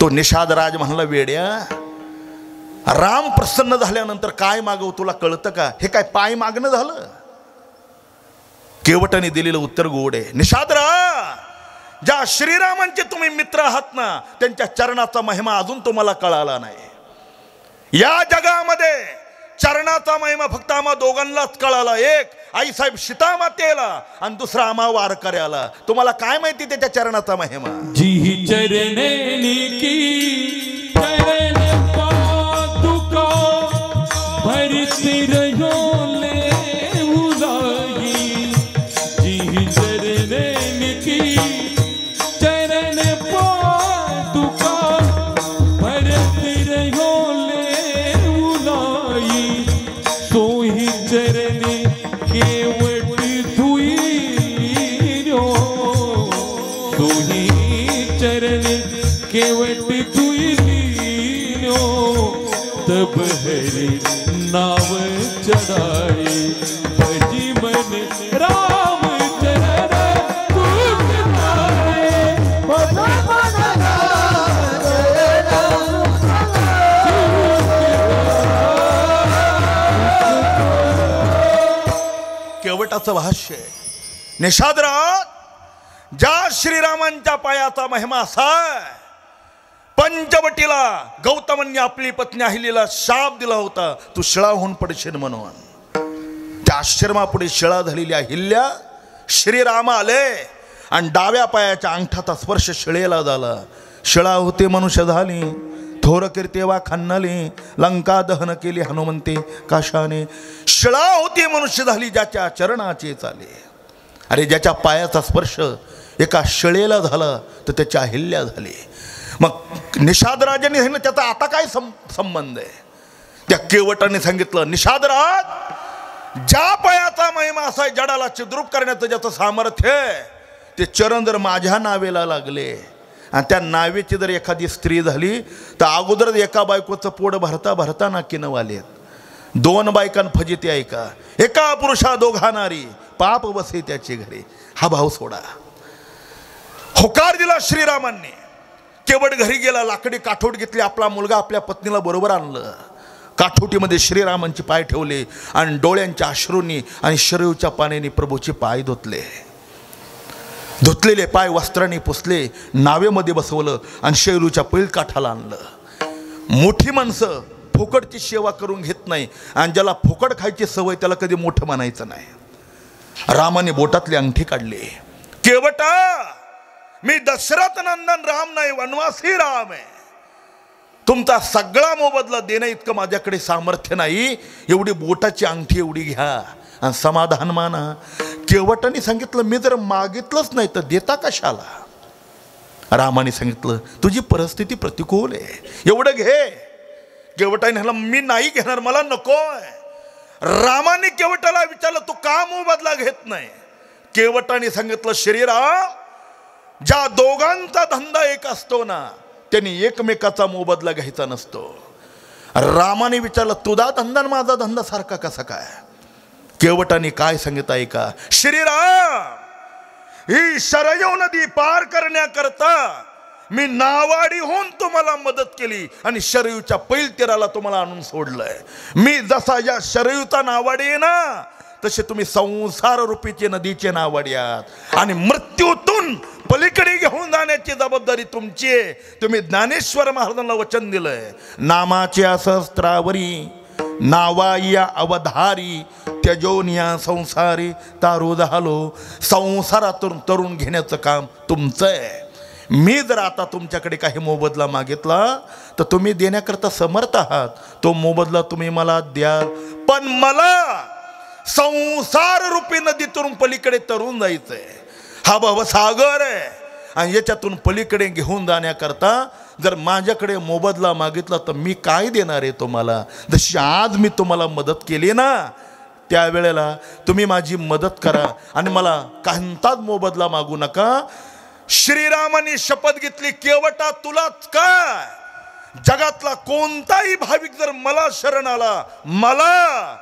तो निषाद राज म्हणला, वेड्या, राम प्रसन्न झाल्यानंतर काय मागव तुला कळतं का? हे काय पाय मागणं झालं? केवटाने दिलेलं उत्तर गोड आहे. निषादराज, ज्या श्रीरामांचे तुम्ही मित्र आहात ना, त्यांच्या चरणाचा महिमा अजून तुम्हाला कळाला नाही. या जगामध्ये चरणाचा महिमा फक्त आम्हा दोघांनाच कळाला. एक आईसाहेब सीतामातेला आणि दुसरा आम्हा वारकऱ्याला. तुम्हाला काय माहिती त्याच्या चरणाचा महिमा? जी चरणे की चरण पादुका भरती रयोले उलाई. जी चरणे की चरण पादुका भरती रयोले उलाई. सोही चरणे केवटी धुईलो, सोही चरणे केवटी धुईलो. तब हरि नाव चढ़ाई भजी मन राम चरण केवटाचं भाष्य. निषादराज, ज्या श्रीरामांच्या पायाचा महिमा असा, पंचवटीला गौतमांनी आपली पत्नी अहिलीला शाप दिला होता, तू शिळा होऊन पडशील म्हणून. त्या आश्रमापुढे शिळा झालेल्या हिल्ल्या श्रीराम आले आणि डाव्या पायाच्या अंगठाचा स्पर्श शिळेला झाला. शिळा होते मनुष्य झाली, थोर कीर्तेवा खन्नले, लंका दहन केली हनुमंते काशाने. शिळा होती मनुष्य झाली ज्याच्या चरणाचे चाले. अरे ज्याच्या पायाचा स्पर्श एका शिळेला झाला तर त्याच्या हिल्ल्या झाली. मग निषादराजांनी सांगितलं त्याचा आता काय संबंध आहे. त्या केवटाने सांगितलं निषादराज, ज्या पायाचा महिमा असा जडाला चिद्रूप करण्याचं ज्याचं सामर्थ्य आहे ते चरण जर माझ्या नावेला लागले आणि त्या नावेची जर एखादी स्त्री झाली तर अगोदर एका बायकोचं पोट भरता भरता नाकीनं वालेत. 2 बायकां फजिती ऐका, एका पुरुषा दोघा नारी, पाप बसे त्याची घरी. हा भाव सोडा. होकार दिला श्रीरामांनी. केवट घरी गेला, लाकडी काठोट घेतली, आपला मुलगा आपल्या पत्नीला बरोबर आणलं. काठोटीमध्ये श्रीरामांचे पाय ठेवले आणि डोळ्यांच्या अश्रूंनी आणि शरयूच्या पाण्याने प्रभूचे पाय धुतले. धुतलेले पाय वस्त्राने पुसले, नावेमध्ये बसवलं आणि शैलूच्या पैल काठाला आणलं. मोठी माणसं फुकटची सेवा करून घेत नाही आणि ज्याला फुकट खायची सवय त्याला कधी मोठं म्हणायचं नाही. रामाने बोटातली अंगठी काढली. केवटा, मी दशरथ नंदन राम नाही, वनवासी राम आहे. तुमचा सगळा मोबदला देणं इतकं माझ्याकडे सामर्थ्य नाही. एवढी बोटाची अंगठी एवढी घ्या आणि समाधान माना. केवटाने सांगितलं मी जर मागितलंच नाही तर देता कशाला. रामाने सांगितलं तुझी परिस्थिती प्रतिकूल आहे, एवढं घे. केवटाने म्हणाला मी नाही घेणार, मला नकोय. रामाने केवटाला विचारलं तू का मोबदला घेत नाही. केवटाने सांगितलं श्रीराम, ज्या दोघांचा धंदा एक असतो ना त्यांनी एकमेकाचा मोबदला घ्यायचा नसतो. रामाने विचारलं तुझा धंदा आणि माझा धंदा सारखा कसा काय. केवटाने काय सांगितलं ऐका. श्रीराम, ही शरयू नदी पार करण्याकरता मी नावाडीहून तुम्हाला मदत केली आणि शरयूच्या पैल तीराला तुम्हाला आणून सोडलंय. मी जसा या शरयूचा नावाडी आहे ना तसे तुम्ही संसार रूपीचे नदीचे नावाडी आहात आणि मृत्यूतून पलीकडे घेऊन जाण्याची जबाबदारी तुमची आहे. तुम्ही ज्ञानेश्वर महाराजांना वचन दिलंय, नामाच्या सहस्त्रावरी नावाया अवधारी त्यजोनिया संसारी तारू झालो. संसारातून तरुण घेण्याचं काम तुमचं आहे. मी जर आता तुमच्याकडे काही मोबदला मागितला तर तुम्ही देण्याकरता समर्थ आहात. तो मोबदला तुम्ही मला द्याल, पण मला संसार रूपी नदीतून पलीकडे तरुण जायचंय. हा भवसागर आहे आणि याच्यातून पलीकडे घेऊन जाण्याकरता जर माझ्याकडे मोबदला मागितला तर मी काय देणार आहे तुम्हाला. जशी आज मी तुम्हाला मदत केली ना त्यावेळेला तुम्ही माझी मदत करा आणि मला काहींचाच मोबदला मागू नका. श्रीरामाने शपथ घेतली, केवटा तुलाच काय, जगातला कोणताही भाविक जर मला शरण आला मला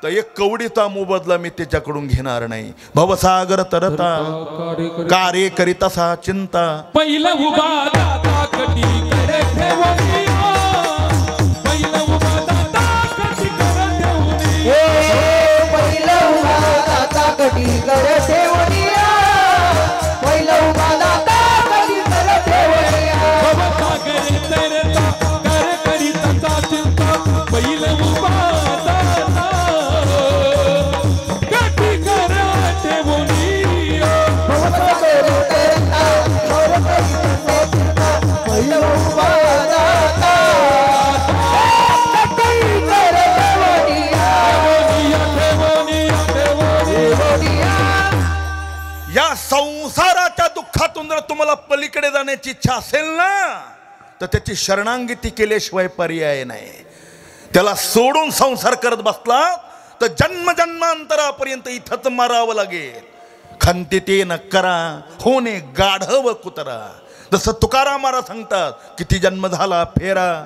तर एक कवडीचा मोबदला मी त्याच्याकडून घेणार नाही. भवसागर तरता कार्य करीतसा चिंता. पहिला उभा दाता कटी करे ठेवणिया, पहिला उभा दाता कटी करे ठेवणिया, पहिला उभा दाता कटी करे ठेवणिया, पहिला उभा दाता कटी करे ठेवणिया. भवसागर तरता कार्य करीतसा चिंता, पहिला उभा संसाराच्या दुःखातून जर तुम्हाला पलीकडे जाण्याची इच्छा असेल ना तर त्याची शरणांगती केल्याशिवाय पर्याय नाही. त्याला सोडून संसार करत बसला तर जन्मजन्मांतरापर्यंत इथंच मारावं लागेल. खंतिते न करा होणे गाढव कुतरा. जसं तुकाराम महाराज सांगतात, किती जन्म झाला फेरा,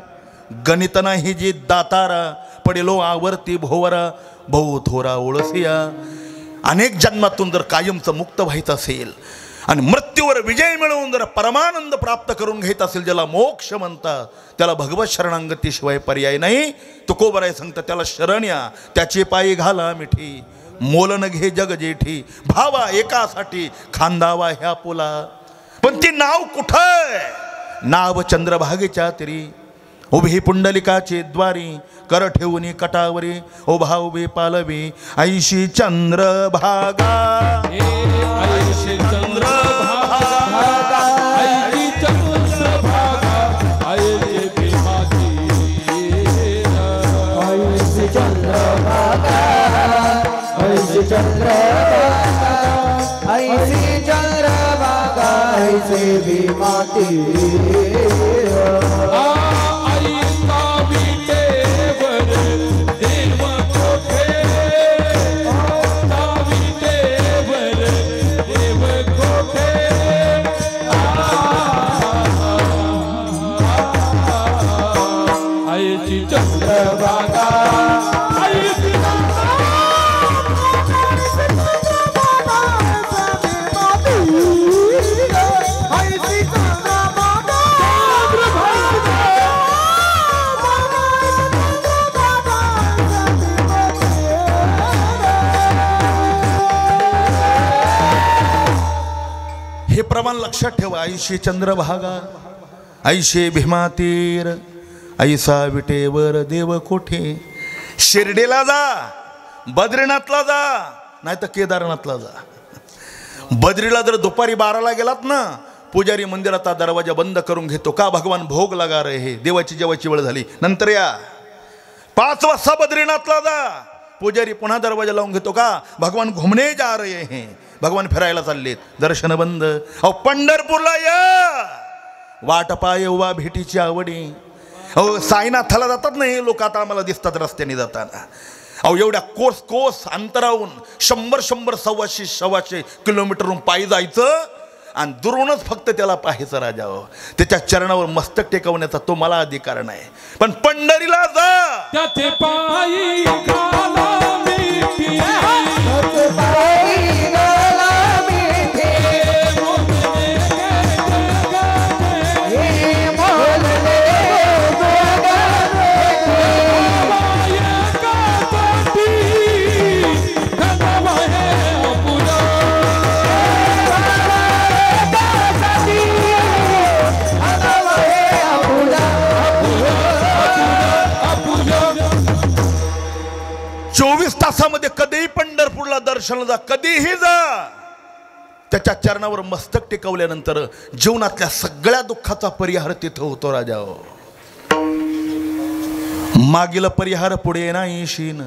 गणित नाही जी दातारा, पडेलो आवर्ती भोवरा, बहु थोरा ओळसिया. अनेक जन्मातून जर कायमचं मुक्त व्हायचं असेल आणि मृत्यूवर विजय मिळवून जर परमानंद प्राप्त करून घेत असेल, ज्याला मोक्ष म्हणतात, त्याला भगवत शरणांगतीशिवाय पर्याय नाही. तुकोबराय सांगतात त्याला शरण या, त्याचे पायी घाला मिठी, मोलन घे जग जेठी, भावा एकासाठी खांदावा ह्या पुला. पण ती नाव कुठं आहे. नाव चंद्रभागेच्या तिरी, उभे पुंडलिकाचे द्वारी कर ठेवून कटावरी उभा उभे पालवी ऐशी चंद्रभागा ऐशी चंद्रभागा ऐशी चंद्रभागा ऐशी भीमाती ऐशी चंद्रभागा ऐशी चंद्रभागा ऐशी चंद्रभागा ऐशी भीमाती हे प्रमाण लक्षात ठेवा. ऐशी चंद्रभागा ऐशे भीमातीर ऐसा विटेवर देव कोठे. शिर्डीला जा, बद्रीनाथला जा, नाही तर केदारनाथला जा. बद्रीला जर दुपारी 12ला गेलात ना, पुजारी मंदिराचा दरवाजा बंद करून घेतो. का? भगवान भोग लगा रहे हे, देवाची जेवायची वेळ झाली, नंतर या. 5 वाजता बद्रीनाथला जा, पुजारी पुन्हा दरवाजा लावून घेतो. का? भगवान घुमणे जा रहे हैं, भगवान फिरायला चाललेत, दर्शन बंद. अहो पंढरपूरला या, वाट पाय उभा भेटीची आवडी. अहो साईनाथाला जातात नाही लोक, आता आम्हाला दिसतात रस्त्याने जाताना. अहो एवढ्या कोस अंतरावून 100 125 किलोमीटरहून पायी जायचं आणि दुरूनच फक्त त्याला पाहायचं. राजा हो, त्याच्या चरणावर मस्तक टेकवण्याचा तो मला अधिकार नाही. पण पंढरीला जा, त्याचे पायी गाला मिठी, त्याचे पायी गाला मिठी, हे मोहनले तासामध्ये कधीही पंढरपूरला दर्शनाला जा, कधीही जा. त्याच्या चरणावर मस्तक टेकवल्यानंतर जीवनातल्या सगळ्या दुःखाचा परिहार तिथं होतो. राजा हो, मागील परिहार पुढे नाही शीन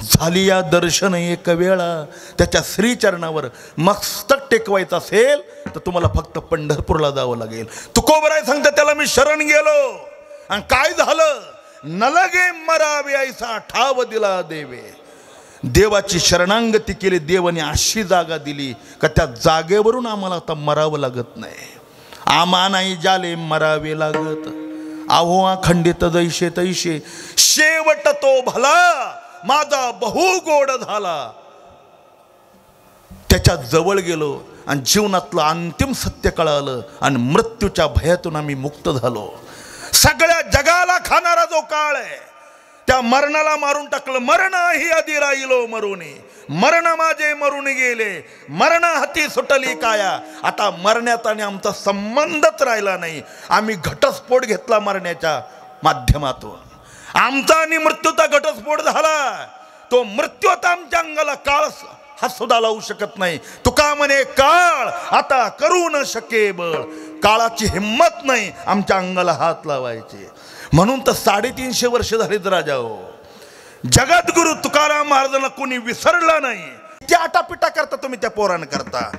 झाली या दर्शन एक वेळा. त्याच्या श्रीचरणावर मस्तक टेकवायचं असेल तर तुम्हाला फक्त पंढरपूरला जावं लागेल. तुकोबराय सांगते, त्याला मी शरण गेलो आणि काय झालं, नलगे मरावे ऐसा ठाव दिला देवे. देवाची शरणांगती केली, देवाने अशी जागा दिली का त्या जागेवरून आम्हाला आता मरावं लागत नाही. आम्हा नाही जाले मरावे लागत. आहो खंडित जैसे तैसे शेवट तो भला माझा बहु गोड झाला. त्याच्या जवळ गेलो आणि जीवनातलं अंतिम सत्य कळालं आणि मृत्यूच्या भयातून आम्ही मुक्त झालो. सगळ्या जगाला खाणारा जो काळ आहे, त्या मरणाला मारून टाकलं. मरण ही आधी राहिलो मरुनी, मरण माझे मरून गेले, मरण हाती सुटली काया. आता मरण्यात आणि आमचा संबंधच राहिला नाही. आम्ही घटस्फोट घेतला मरण्याच्या माध्यमातून. आमचा आणि मृत्यूचा घटस्फोट झाला. तो मृत्यू आता आमच्या अंगाला काळ हा सुद्धा लावू शकत नाही. तुका म्हणे काळ आता करू न शके बळ. काळाची हिंमत नाही आमच्या अंगाला हात लावायचे. म्हणून तर 350 वर्ष झालीत राजा हो. जगद्गुरु तुकाराम महाराजांना कोणी विसरला नाही. त्या आटापिटा करता तुम्ही त्या पोरानं करता.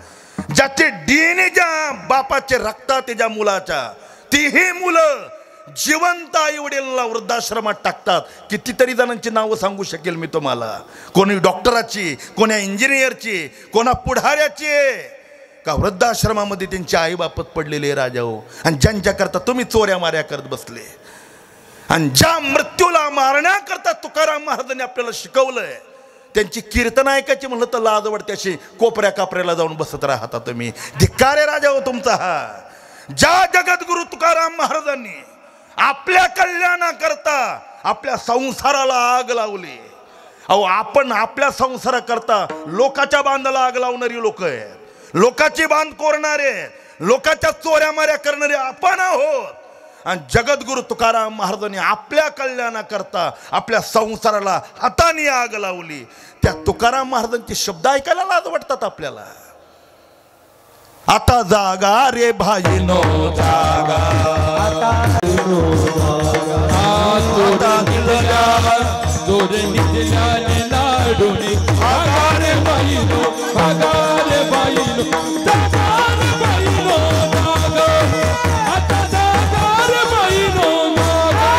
ज्याचे डीएनए ज्या बापाचे रक्तात त्याच्या मुलाच्या, तीही मुलं जिवंत आई वडिलांना वृद्धाश्रमात टाकतात. कितीतरी जणांची नावं सांगू शकेल मी तुम्हाला. कोणी डॉक्टराची, कोण्या इंजिनियरची, कोणा पुढाऱ्याची, का वृद्धाश्रमामध्ये त्यांचे आई बापत पडलेले राजा हो. आणि ज्यांच्याकरता तुम्ही चोऱ्या माऱ्या करत बसले. आणि ज्या मृत्यूला मारण्याकरता तुकाराम महाराजांनी आपल्याला शिकवलंय, त्यांची कीर्तन ऐकायची म्हणलं तर लाज वाटते. अशी कोपऱ्या कापऱ्याला जाऊन बसत राहता तुम्ही. धिक्कार राजा हो तुमचा हा. ज्या जगद्गुरु तुकाराम महाराजांनी आपल्या कल्याणाकरता आपल्या संसाराला आग लावली. अहो आपण आपल्या संसाराकरता लोकाच्या बांधाला आग लावणारी लोक आहेत. लोकाची बांध कोरणारे, लोकाच्या चोऱ्या माऱ्या करणारे आपण आहोत. आणि जगद्गुरु तुकाराम महाराजांनी आपल्या कल्याणाकरता आपल्या संसाराला हाताने आग लावली. त्या तुकाराम महाराजांचे शब्द ऐकायला लाज वाटतात आपल्याला. आता जागा रे भाईनो जागा, आता दिलया जोर निजल्याने लाडूने भागा रे बाईनो, भागा रे बाईनो, जागा रे बाईनो जागा, आता जागा रे बाईनो जागा.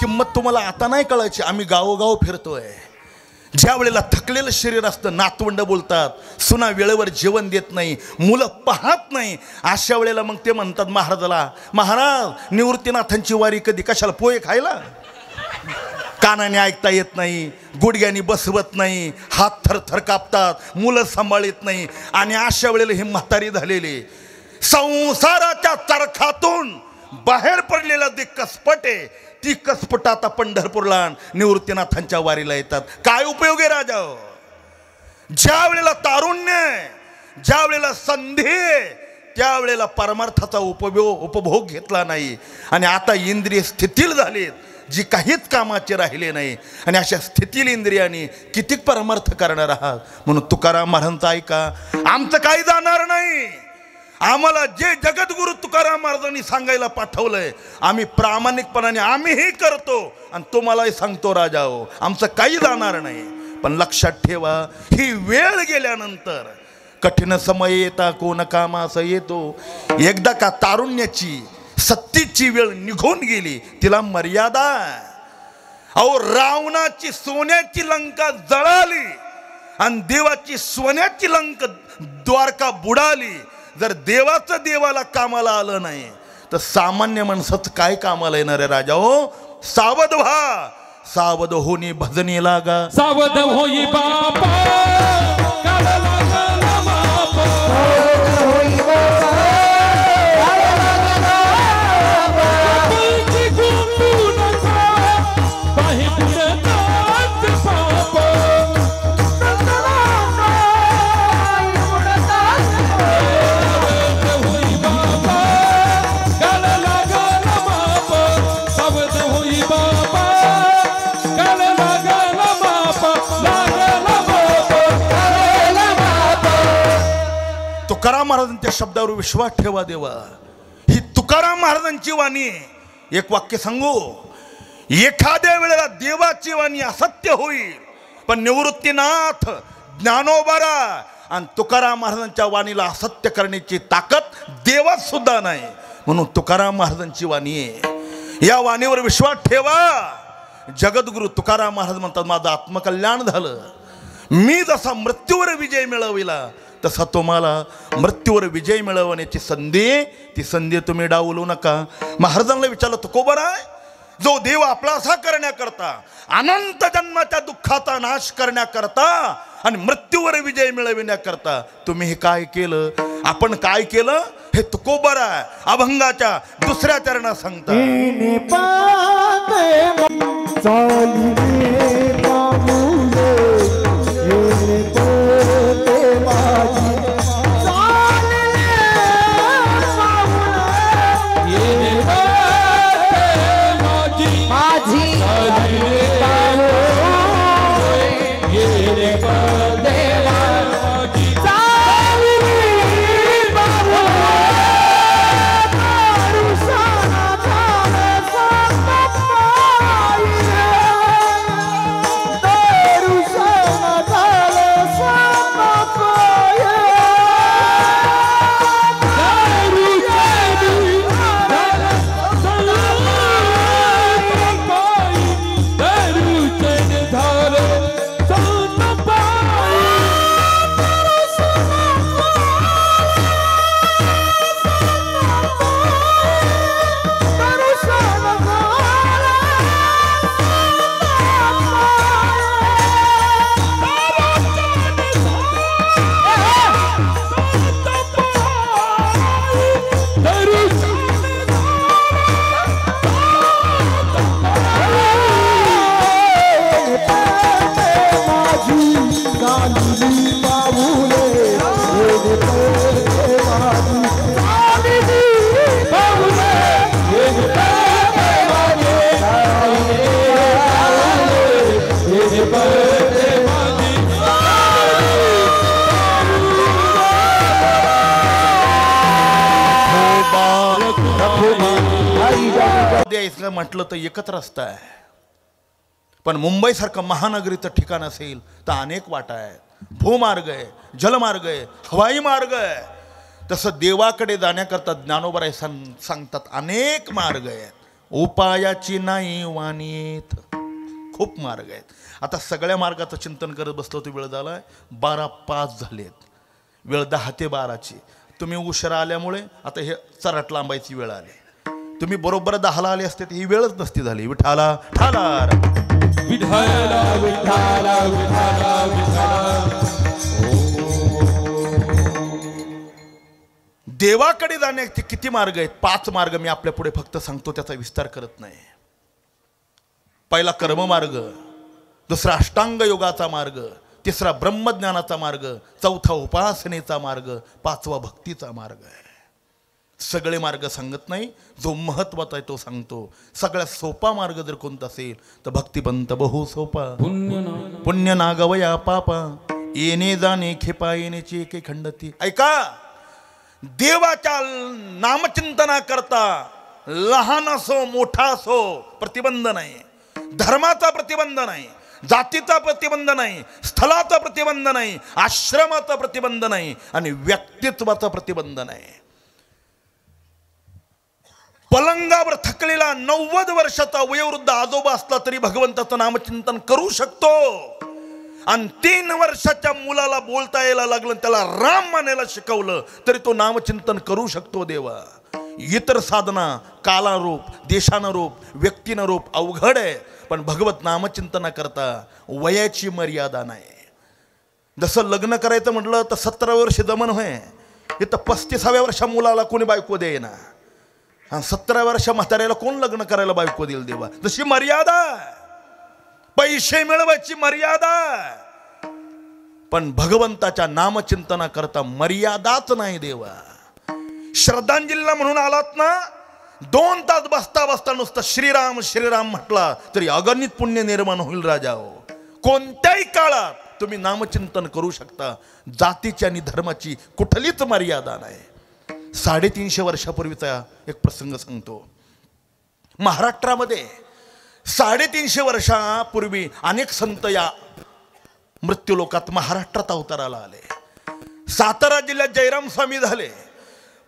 किंमत तुम्हाला आता नाही कळायची. आम्ही गावोगाव फिरतोय. ज्या वेळेला थकलेलं शरीर असतं, नातवंड बोलतात, सुना वेळेवर जेवण देत नाही, मुलं पाहत नाही, अशा वेळेला मग ते म्हणतात महाराजाला, महाराज निवृत्तीनाथांची वारी कधी, कशाला पोहे खायला? कानाने ऐकता येत नाही, गुडघ्यानी बसवत नाही, हात थरथर कापतात, मुलं सांभाळत नाही. आणि अशा वेळेला हे म्हातारी झालेले संसाराच्या चरखातून बाहेर पडलेला ते कसपट आहे, ती कसपट आता पंढरपूरला निवृत्तीनाथांच्या वारीला येतात. काय उपयोग आहे राजा? ज्या वेळेला तारुण्य, ज्या वेळेला संधी, त्यावेळेला परमार्थाचा उपभोग घेतला नाही. आणि आता इंद्रिय स्थितील झालेत, जी काहीच कामाचे राहिले नाही. आणि अशा स्थितील इंद्रियाने किती परमार्थ करणार आहात? म्हणून तुकाराम महाराजांचं ऐका, आमचं काही जाणार नाही. आम्हाला जे जगद्गुरु तुकाराम महाराजांनी सांगायला पाठवलंय आम्ही प्रामाणिकपणाने आम्हीही करतो. आणि तुम्हालाही सांगतो राजा हो, आमचं काही जाणार नाही. पण लक्षात ठेवा, ही वेळ गेल्यानंतर कठीण समय येता कोण कामास येतो. एकदा का तारुण्याची सत्तेची वेळ निघून गेली, तिला मर्यादा. अहो, रावणाची सोन्याची लंका जळाली आणि देवाची सोन्याची लंका द्वारका बुडाली. जर देवाचं देवाला कामाला आलं नाही तर सामान्य माणसाचं काय कामाला येणार आहे राजा हो? सावध व्हा, सावध होनी भजनी लागा, सावध होई बापा काळ लागला बापा, होई बाबा काळ लागला बाबा, पैकी गुंतू नका बाही बुडतात बापा, होई बापा काळ लागला बापा, सावध होई बापा काळ लागला बापा, लागला बापा. तुकाराम महाराजांच्या शब्दावर विश्वास ठेवा देवा. ही तुकाराम महाराजांची वाणी. एक वाक्य सांगू, एखाद्या वेळेला देवाची वाणी असत्य होईल, पण निवृत्तीनाथ, ज्ञानोबारा आणि तुकाराम महाराजांच्या वाणीला असत्य करण्याची ताकद देवात सुद्धा नाही. म्हणून तुकाराम महाराजांची वाणी आहे, या वाणीवर विश्वास ठेवा. जगद्गुरु तुकाराम महाराज म्हणतात, माझं आत्मकल्याण झालं. मी जसा मृत्यूवर विजय मिळविला तसा तुम्हाला मृत्यूवर विजय मिळवण्याची संधी, ती संधी तुम्ही डावलू नका. महाराजांना विचारलं, तुकोबरा, जो देव आपलासा करण्याकरता, अनंत जन्माच्या दुःखाचा नाश करण्याकरता आणि मृत्यूवर विजय मिळविण्याकरता तुम्ही हे काय केलं? आपण काय केलं हे तुकोबरा अभंगाच्या दुसऱ्या चरणात सांगतात. का म्हटलं तर एकच रस्ता आहे, पण मुंबईसारखं महानगरीचं ठिकाण असेल तर अनेक वाटा आहेत. भूमार्ग आहे, जलमार्ग आहे, हवाई मार्ग आहे. तसं देवाकडे जाण्याकरता ज्ञानोबराय सांगतात अनेक मार्ग आहेत. उपायाची नाही वाणीत, खूप मार्ग आहेत. आता सगळ्या मार्गाचं चिंतन करत बसलो तर वेळ झाला 12:05 झालेत. वेळ 10 ते 12ची. तुम्ही उशिरा आल्यामुळे आता हे चराट लांबायची वेळ आली. तुम्ही बरोबर 10ला आले असते तर ही वेळच नसती झाली. विठाला ठाला विठाला विठाला विठाला विठाला. देवाकडे जाण्याचे किती मार्ग आहेत? 5 मार्ग मी आपल्या पुढे फक्त सांगतो, त्याचा विस्तार करत नाही. पहिला कर्ममार्ग, दुसरा अष्टांग योगाचा मार्ग, तिसरा ब्रह्मज्ञानाचा मार्ग, चौथा उपासनेचा मार्ग, 5वा भक्तीचा मार्ग आहे. सगळे मार्ग सांगत नाही, जो महत्वाचा आहे तो सांगतो. सगळ्यात सोपा मार्ग जर कोणता असेल तर भक्तिपंत बहु सोपा. पुण्य नागवया पापा, येणे जाणे खेपा येण्याची एके खंडती. ऐका, देवाच्या नामचिंतना करता लहान असो मोठा असो प्रतिबंध नाही. धर्माचा प्रतिबंध नाही, जातीचा प्रतिबंध नाही, स्थळाचा प्रतिबंध नाही, आश्रमाचा प्रतिबंध नाही आणि व्यक्तित्वाचा प्रतिबंध नाही. पलंगावर थकलेला 90 वर्षाचा वयोवृद्ध आजोबा असला तरी भगवंताचं नामचिंतन करू शकतो. आणि 3 वर्षाच्या मुलाला बोलता यायला लागलं, त्याला राम मानायला शिकवलं तरी तो नामचिंतन करू शकतो. देवा इतर साधना कालारूप, देशानुरूप, व्यक्तीनुरूप अवघड आहे, पण भगवत नामचिंतना करता वयाची मर्यादा नाही. जसं लग्न करायचं म्हटलं तर 17 वर्ष जमन होय, इथं 35व्या वर्षा मुलाला कोणी बायको देईना, आणि 17 वर्ष म्हाताऱ्याला कोण लग्न करायला बायको देईल? देवा तशी मर्यादा, पैसे मिळवायची मर्यादा, पण भगवंताच्या नामचिंतना करता मर्यादाच नाही. देवा श्रद्धांजलीला म्हणून आलात ना, 2 तास बसता बसता नुसतं श्रीराम श्रीराम म्हटला तरी अगणित पुण्य निर्माण होईल. राजा हो, कोणत्याही काळात तुम्ही नामचिंतन करू शकता. जातीची आणि धर्माची कुठलीच मर्यादा नाही. 350 वर्षापूर्वीचा एक प्रसंग सांगतो. महाराष्ट्रामध्ये 350 वर्षापूर्वी अनेक संत या मृत्यूलोकात महाराष्ट्रात अवताराला आले. सातारा जिल्ह्यात जयराम स्वामी झाले,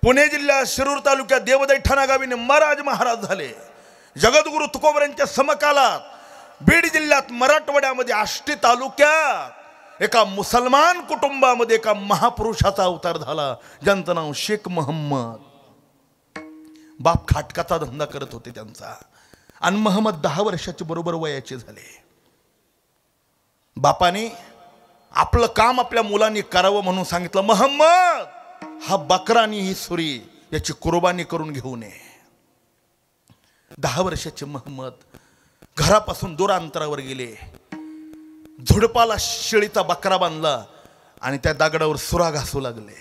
पुणे जिल्ह्यात शिरूर तालुक्यात देवदैठाणा गावी निंबाराज महाराज झाले, जगद्गुरु तुकोबरांच्या समकालात बीड जिल्ह्यात मराठवाड्यामध्ये आष्टी तालुक्यात एका मुसलमान कुटुंबामध्ये एका महापुरुषाचा अवतार झाला, ज्यांचं नाव शेख मोहम्मद. बाप खाटकाचा धंदा करत होते त्यांचा, आणि मोहम्मद 10 वर्षाचे बरोबर वयाचे झाले. बापाने आपलं काम आपल्या मुलांनी करावं म्हणून सांगितलं, मोहम्मद हा बकरा आणि ही सुरी याची कुर्बानी करून घेऊन ये. 10 वर्षाचे मोहम्मद घरापासून दूर अंतरावर गेले, झुडपाला शेळीचा बकरा बांधला आणि त्या दगडावर सुरा घासू लागले.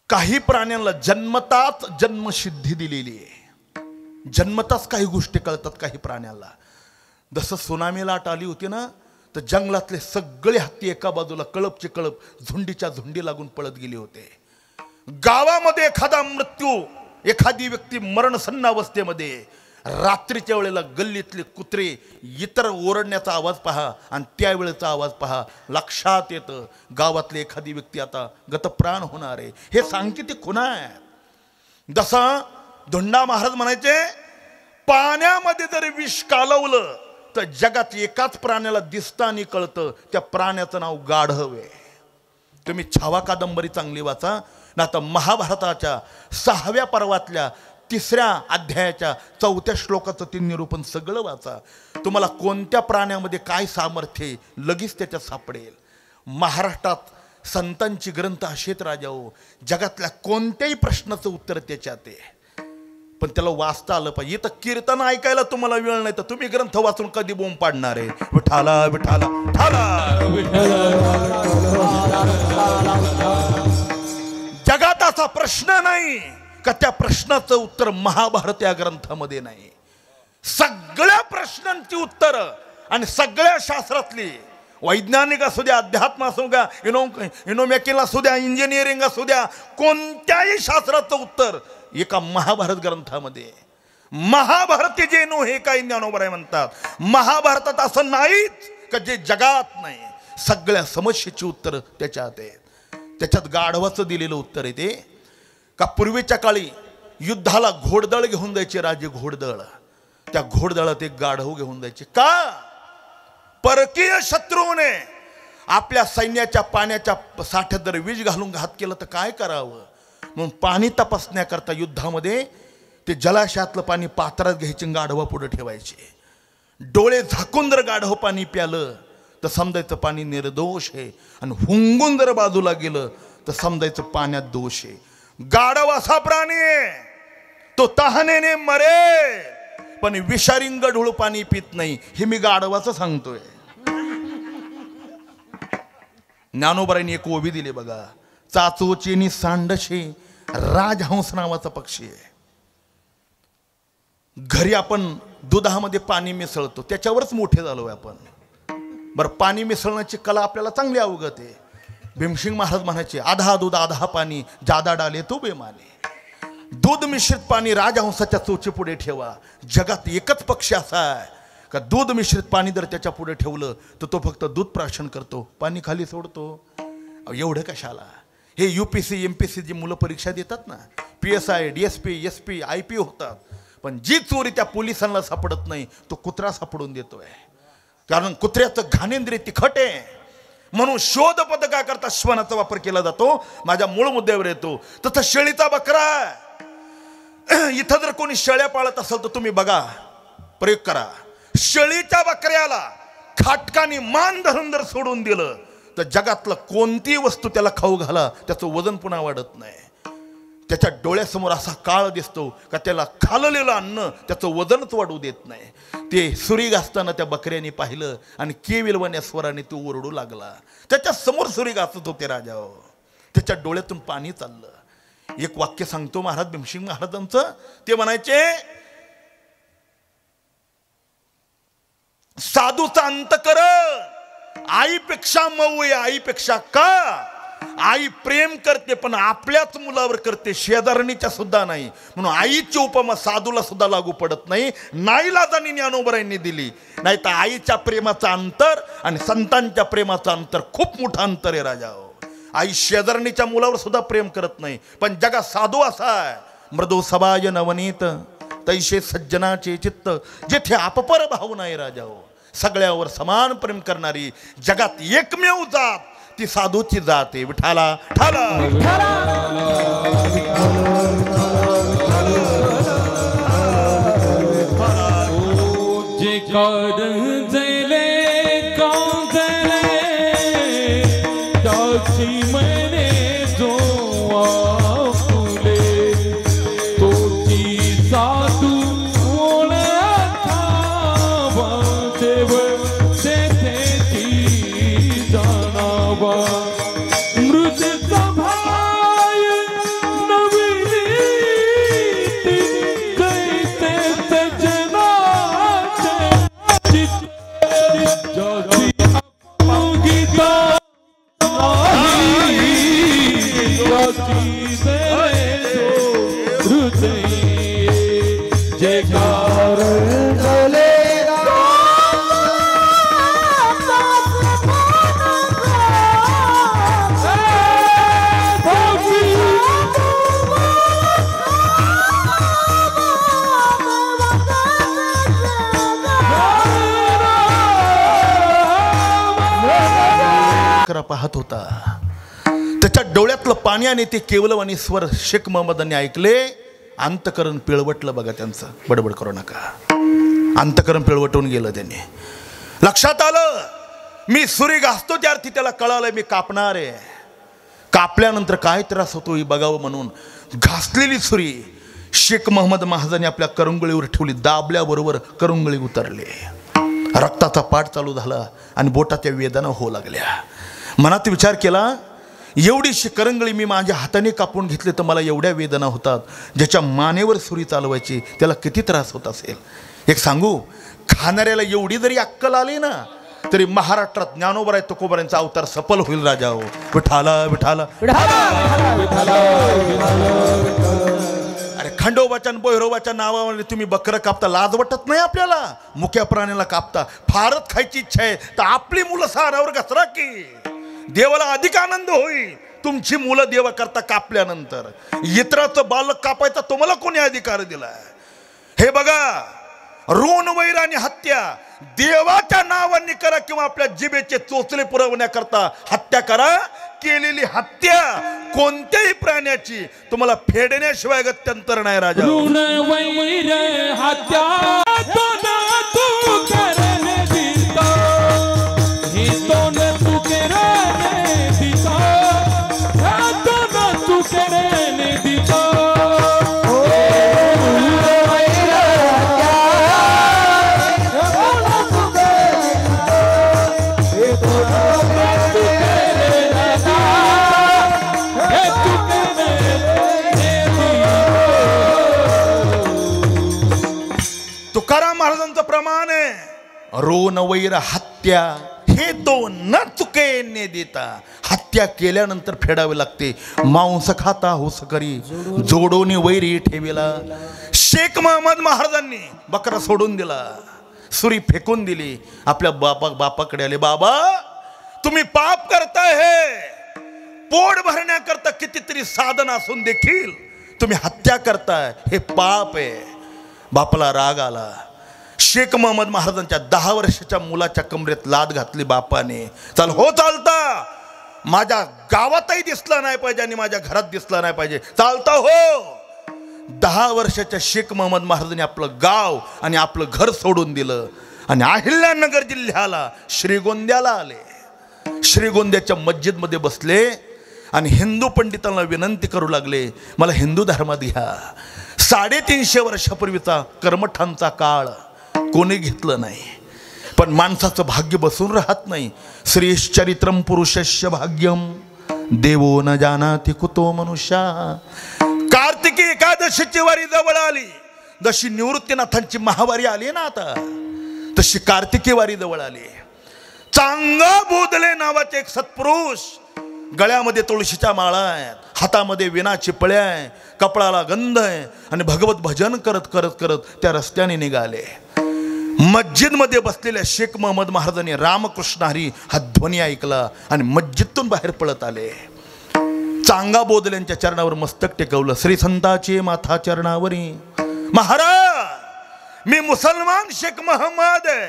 काही प्राण्यांना जन्मताच जन्मसिद्धी दिलेली आहे, जन्मताच काही गोष्टी कळतात काही प्राण्याला. जसं सुनामी लाट आली होती ना, तर जंगलातले सगळे हत्ती एका बाजूला कळपचे कळप झुंडीच्या झुंडी लागून पळत गेले होते. गावामध्ये एखादा मृत्यू, एखादी व्यक्ती मरणसन्न अवस्थेमध्ये, रात्रीच्या वेळेला गल्लीतले कुत्रे इतर ओरडण्याचा आवाज पहा आणि त्यावेळेचा आवाज पहा, लक्षात येतं गावातली एखादी व्यक्ती आता गतप्राण होणार आहे. हे सांगते ते खुणा आहे. जसं धोंडा महाराज म्हणायचे, पाण्यामध्ये जर विष कालवलं तर जगात एकाच प्राण्याला दिसतं आणि कळतं, त्या प्राण्याचं नाव गाढव आहे. तुम्ही छावा कादंबरी चांगली वाचा, ना तर महाभारताच्या 6व्या पर्वातल्या 3ऱ्या अध्यायाच्या 4थ्या श्लोकाचं ते निरूपण सगळं वाचा. तुम्हाला कोणत्या प्राण्यामध्ये काय सामर्थ्य लगेच त्याच्यात सापडेल. महाराष्ट्रात संतांची ग्रंथ असेत राजा हो, जगातल्या कोणत्याही प्रश्नाचं उत्तर त्याच्यात आहे, पण त्याला वाचता आलं पाहिजे. इथं कीर्तन ऐकायला तुम्हाला वेळ नाही तर तुम्ही ग्रंथ वाचून कधी बोंब पाडणार आहे? विठाला विठाला ठाला. जगात असा प्रश्न नाही का त्या प्रश्नाचं उत्तर महाभारत या ग्रंथामध्ये नाही. सगळ्या प्रश्नांची उत्तरं आणि सगळ्या शास्त्रातली, वैज्ञानिक असू द्या, अध्यात्म असू द्या, इनोमेकिल असू द्या, इंजिनिअरिंग असू द्या, कोणत्याही शास्त्राचं उत्तर एका महाभारत ग्रंथामध्ये. महाभारती जे नो हे काही ज्ञानोबराय म्हणतात. महाभारतात असं नाहीच का जे जगात नाही. सगळ्या समस्येची उत्तर त्याच्यात आहेत. त्याच्यात गाढवाचं दिलेलं उत्तर आहे ते का पूर्वीच्या काळी युद्धाला घोडदळ घेऊन जायचे राजे. घोडदळ, त्या घोडदळात एक गाढव घेऊन जायचे. का? परकीय शत्रूने आपल्या सैन्याच्या पाण्याच्या साठ्यात जर विष घालून घात केलं तर काय करावं. म्हणून पाणी तपासण्याकरता युद्धामध्ये ते जलाशयातलं पाणी पात्रात घ्यायचे, गाढवा पुढे ठेवायचे. डोळे झाकून जर गाढव पाणी प्यालं तर समजायचं पाणी निर्दोष आहे, आणि हुंगून जर बाजूला गेलं तर समजायचं पाण्यात दोष आहे. गाढव असा प्राणी आहे, तो तहानेने मरे पण विषारिंग ढोळ पाणी पित नाही. हे मी गाढवाचं सांगतोय. ज्ञानोबरांनी एक ओवी दिली बघा. चाचोचेनी सांडशे राजहंस नावाचा पक्षी आहे. घरी आपण दुधामध्ये पाणी मिसळतो, त्याच्यावरच मोठे झालोय आपण. बरं, पाणी मिसळण्याची कला आपल्याला चांगली अवगत आहे. भीमसिंग महाराज म्हणायचे, आधा दूध आधा पाणी जादा डाले तो बेमाने. दूध मिश्रित पाणी राजहंसाच्या चोची पुढे ठेवा. जगात एकच पक्षी असा आहे का दूध मिश्रित पाणी जर त्याच्या पुढे ठेवलं तर तो फक्त दूध प्राशन करतो, पाणी खाली सोडतो. एवढं कशाला? हे UPC MPC जी मुलं परीक्षा देतात ना, PSI DSP SP IP होतात, पण जी चोरी त्या पोलिसांना सापडत नाही तो कुत्रा सापडून देतोय. कारण कुत्र्याचं घाणेंद्रिय तिखट आहे. म्हणून शोध पथकाकरता श्वानाचा वापर केला जातो. माझ्या मूळ मुद्द्यावर येतो. तसं शेळीचा बकरा, इथं जर कोणी शेळ्या पाळत असेल तर तुम्ही बघा, प्रयोग करा. शेळीच्या बकऱ्याला खाटकाने मान धरून जर सोडून दिलं तर जगातलं कोणती वस्तू त्याला खाऊ घाला, त्याचं वजन पुन्हा वाढत नाही. त्याच्या डोळ्यासमोर असा काळ दिसतो का त्याला खाल्लेलं अन्न त्याचं वजनच वाढू देत नाही. ते सुरी घासताना त्या बकऱ्याने पाहिलं आणि केविलवाण्या स्वराने तो ओरडू लागला. त्याच्या समोर सुरी घासत होते राजा, त्याच्या डोळ्यातून पाणी चाललं. एक वाक्य सांगतो महाराज भीमसिंग महाराजांचं. ते म्हणायचे, साधूचा अंतकरण आईपेक्षा मऊ आहे. आईपेक्षा का? आई प्रेम करते पण आपल्याच मुलावर करते, शेजारणीच्या सुद्धा नाही. म्हणून आईची उपमा साधूला सुद्धा लागू पडत नाही. नाईलाजाने ज्ञानोबरांनी दिली. नाही तर आईच्या प्रेमाचं अंतर आणि संतांच्या प्रेमाचं अंतर खूप मोठं अंतर आहे राजा. आई शेजारणीच्या मुलावर सुद्धा प्रेम करत नाही. पण जगात साधू असा आहे, मृदो सबाय नवनीत तैशे सज्जनाचे चित्त, जेथे अपपर भावना आहे राजा. सगळ्यावर समान प्रेम करणारी जगात एकमेव जात ती साधूची जात आहे. विठाला ठाला जे काढले काढले त्याची मने जो फुले तो ती साधू ओळखा देव तेथे ती जाणावा. मृतचा भाय नवनीती दैते जनाचे ज्याची गीता नाही ज्याची देतो हृदय जे कारण चले पाहत होता. त्याच्या डोळ्यातलं पाणी आणि ते केवलवाणी स्वर शेख महम्मदांनी ऐकले. अंतकरण पिळवटलं बघा त्यांचं. बडबड करू नका. अंतकरण पिळवटून गेलं. त्यांनी लक्षात आलं मी सुरी घासतो त्या अर्थी त्याला कळालं मी कापणार आहे. कापल्यानंतर काय त्रास होतो हे बघावं म्हणून घासलेली सुरी शेख महम्मद महाजांनी आपल्या करंगळीवर ठेवली. दाबल्याबरोबर करंगळी उतरली. रक्ताचा पाठ चालू झाला आणि बोटाच्या वेदना होऊ लागल्या. मनात विचार केला, एवढीशी करंगळी मी माझ्या हाताने कापून घेतली तर मला एवढ्या वेदना होतात. ज्याच्या मानेवर सुरी चालवायची त्याला किती त्रास होत असेल. एक सांगू, खाणाऱ्याला एवढी जरी अक्कल आली ना तरी महाराष्ट्रात ज्ञानोबराय तुकोबारायांचा अवतार सफल होईल राजा. हो विठाला विठाला अरे खंडोबाच्या आणि भैरवाच्या नावावर तुम्ही बकरं कापता, लाज वाटत नाही आपल्याला? मुक्या प्राण्याला कापता. फारच खायची इच्छा आहे तर आपली मुलं सारावर घसरा की, देवाला अधिक आनंद होईल. तुमची मुलं देवा करता कापल्यानंतर इतराचं बालक कापायचा तुम्हाला कोणी अधिकार दिला? हे बघा, ऋण वैर आणि हत्या देवाच्या नावाने करा किंवा आपल्या जिभेचे चोचले पुरवण्याकरता हत्या करा. केलेली हत्या कोणत्याही प्राण्याची तुम्हाला फेडण्याशिवाय गत्यंतर नाही राजा. ऋण वैर हत्या तू करने दिता, ही तोने तू करने दिता, तू करने दिता. तुकाराम महाराजांचं प्रमाण आहे, ऋण वैर हत्या हे तो न चुके ने देता. हत्या केल्यानंतर फेडावे लागते. मांस खाता हुस करी जोडोनी वैरी ठेविला. शेख महम्मद महाराजांनी बकरा सोडून दिला, सुरी फेकून दिली. आपल्या बापाकडे आले, बाबा तुम्ही पाप करताय, हे पोट भरण्याकरता कितीतरी साधन असून देखील तुम्ही हत्या करताय, हे पाप आहे. बापाला राग आला. शेख महम्मद महाराजांच्या 10 वर्षाच्या मुलाच्या कमरेत लाद घातली बापाने. चल हो चालता, माझ्या गावातही दिसला नाही पाहिजे आणि माझ्या घरात दिसला नाही पाहिजे, चालता हो. 10 वर्षाच्या शेख महम्मद महाराजांनी आपलं गाव आणि आपलं घर सोडून दिलं आणि अहिल्यानगर जिल्ह्याला श्रीगोंद्याला आले. श्रीगोंद्याच्या मस्जिदमध्ये बसले आणि हिंदू पंडितांना विनंती करू लागले, मला हिंदू धर्मात घ्या. 350 वर्षापूर्वीचा कर्मठांचा काळ कोणी घेतलं नाही, पण माणसाचं भाग्य बसून राहत नाही. श्रीश्चरित्रम पुरुषस्य भाग्यम देवो न जानाति कुतो मनुष्या. कार्तिकी एकादशीची वारी जवळ आली, जशी निवृत्तीनाथांची महावारी आली ना आता, तशी कार्तिकी वारी जवळ आली. चांगा बोधले नावाचे एक सत्पुरुष, गळ्यामध्ये तुळशीच्या माळा आहेत, हातामध्ये विनाची पळ्या आहे, कपडाला गंध आहे आणि भगवत भजन करत करत करत त्या रस्त्याने निघाले. मस्जिदमध्ये बसलेल्या शेख महम्मद महाराजांनी रामकृष्ण हरी हा ध्वनी ऐकला आणि मस्जिदतून बाहेर पळत आले. चांगा बोधल्यांच्या चरणावर मस्तक टेकवलं. श्री संताचे माथा चरणावरी, महाराज मी मुसलमान शेख महम्मद आहे,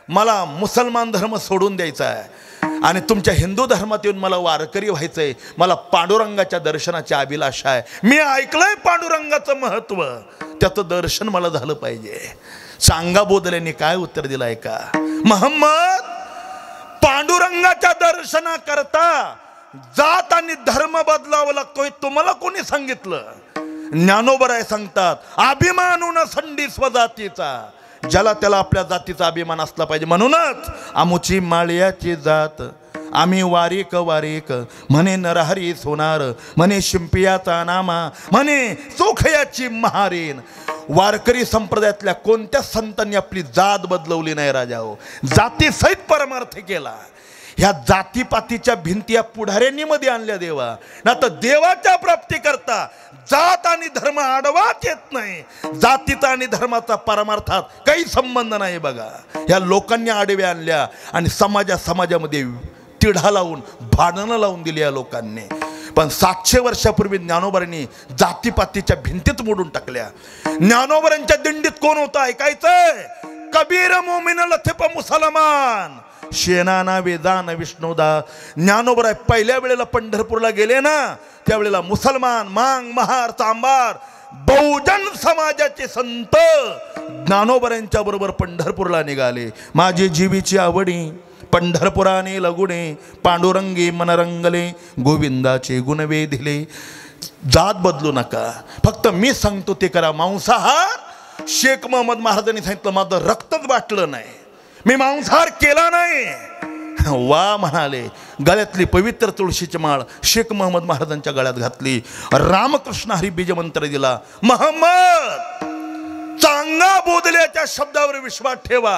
मला मुसलमान धर्म सोडून द्यायचा आहे आणि तुमच्या हिंदू धर्मात येऊन मला वारकरी व्हायचंय. मला पांडुरंगाच्या दर्शनाची अभिलाषा आहे. मी ऐकलंय पांडुरंगाचं महत्व, त्याचं दर्शन मला झालं पाहिजे. चांगा बोधल्यांनी काय उत्तर दिलंय का, महम्मद पांडुरंगाच्या दर्शनाकरता जात आणि धर्म बदलावा लागतोय तुम्हाला कोणी सांगितलं? ज्ञानोबराय सांगतात, अभिमानून संडी स्वजातीचा, ज्याला त्याला आपल्या जातीचा अभिमान असला पाहिजे. म्हणूनच आमुची माळ्याची जात आम्ही वारीक वारीक म्हणे नरहरी सोनार, म्हणे शिंपियाचा नामा, म्हणे चोखयाची महारीन. वारकरी संप्रदायातल्या कोणत्या संतांनी आपली जात बदलवली नाही राजा हो. जाती सहित परमार्थ केला. ह्या जातीपातीच्या भिंती या पुढाऱ्यांनी मध्ये आणल्या देवा, ना तर देवाच्या प्राप्ती करता जात आणि धर्म आडवाच येत नाही. जातीचा आणि धर्माचा परमार्थात काही संबंध नाही. बघा, ह्या लोकांनी आडव्या आणल्या आणि समाजामध्ये तिढा लावून भांडणं लावून दिली या लोकांनी. पण 700 वर्षापूर्वी ज्ञानोबरांनी जातीपातीच्या भिंतीत मोडून टाकल्या. ज्ञानोबरांच्या दिंडीत कोण होतं ऐकायचंय? कबीर मोमिन लथेप मुसलमान, शेनाना वेदान विष्णुदा. ज्ञानोबराय पहिल्या वेळेला पंढरपूरला गेले ना, त्यावेळेला मुसलमान, मांग, महार, चांबार, बहुजन समाजाचे संत ज्ञानोबरांच्या बरोबर पंढरपूरला निघाले. माझी जीवीची आवडी पंढरपुराने लगुणे, पांडुरंगी मनरंगले, गोविंदाचे गुणवे दिले. जात बदलू नका, फक्त मी सांगतो ते करा. मांसाहार शेख महम्मद महाराजांनी सांगितलं, माझं रक्तच बाटलं नाही, मी मांसाहार केला नाही. वा म्हणाले. गळ्यातली पवित्र तुळशीची माळ शेख महम्मद महाराजांच्या गळ्यात घातली. रामकृष्ण हरी बीजमंत्र दिला. महम्मद चांगा बोधल्याच्या शब्दावर विश्वास ठेवा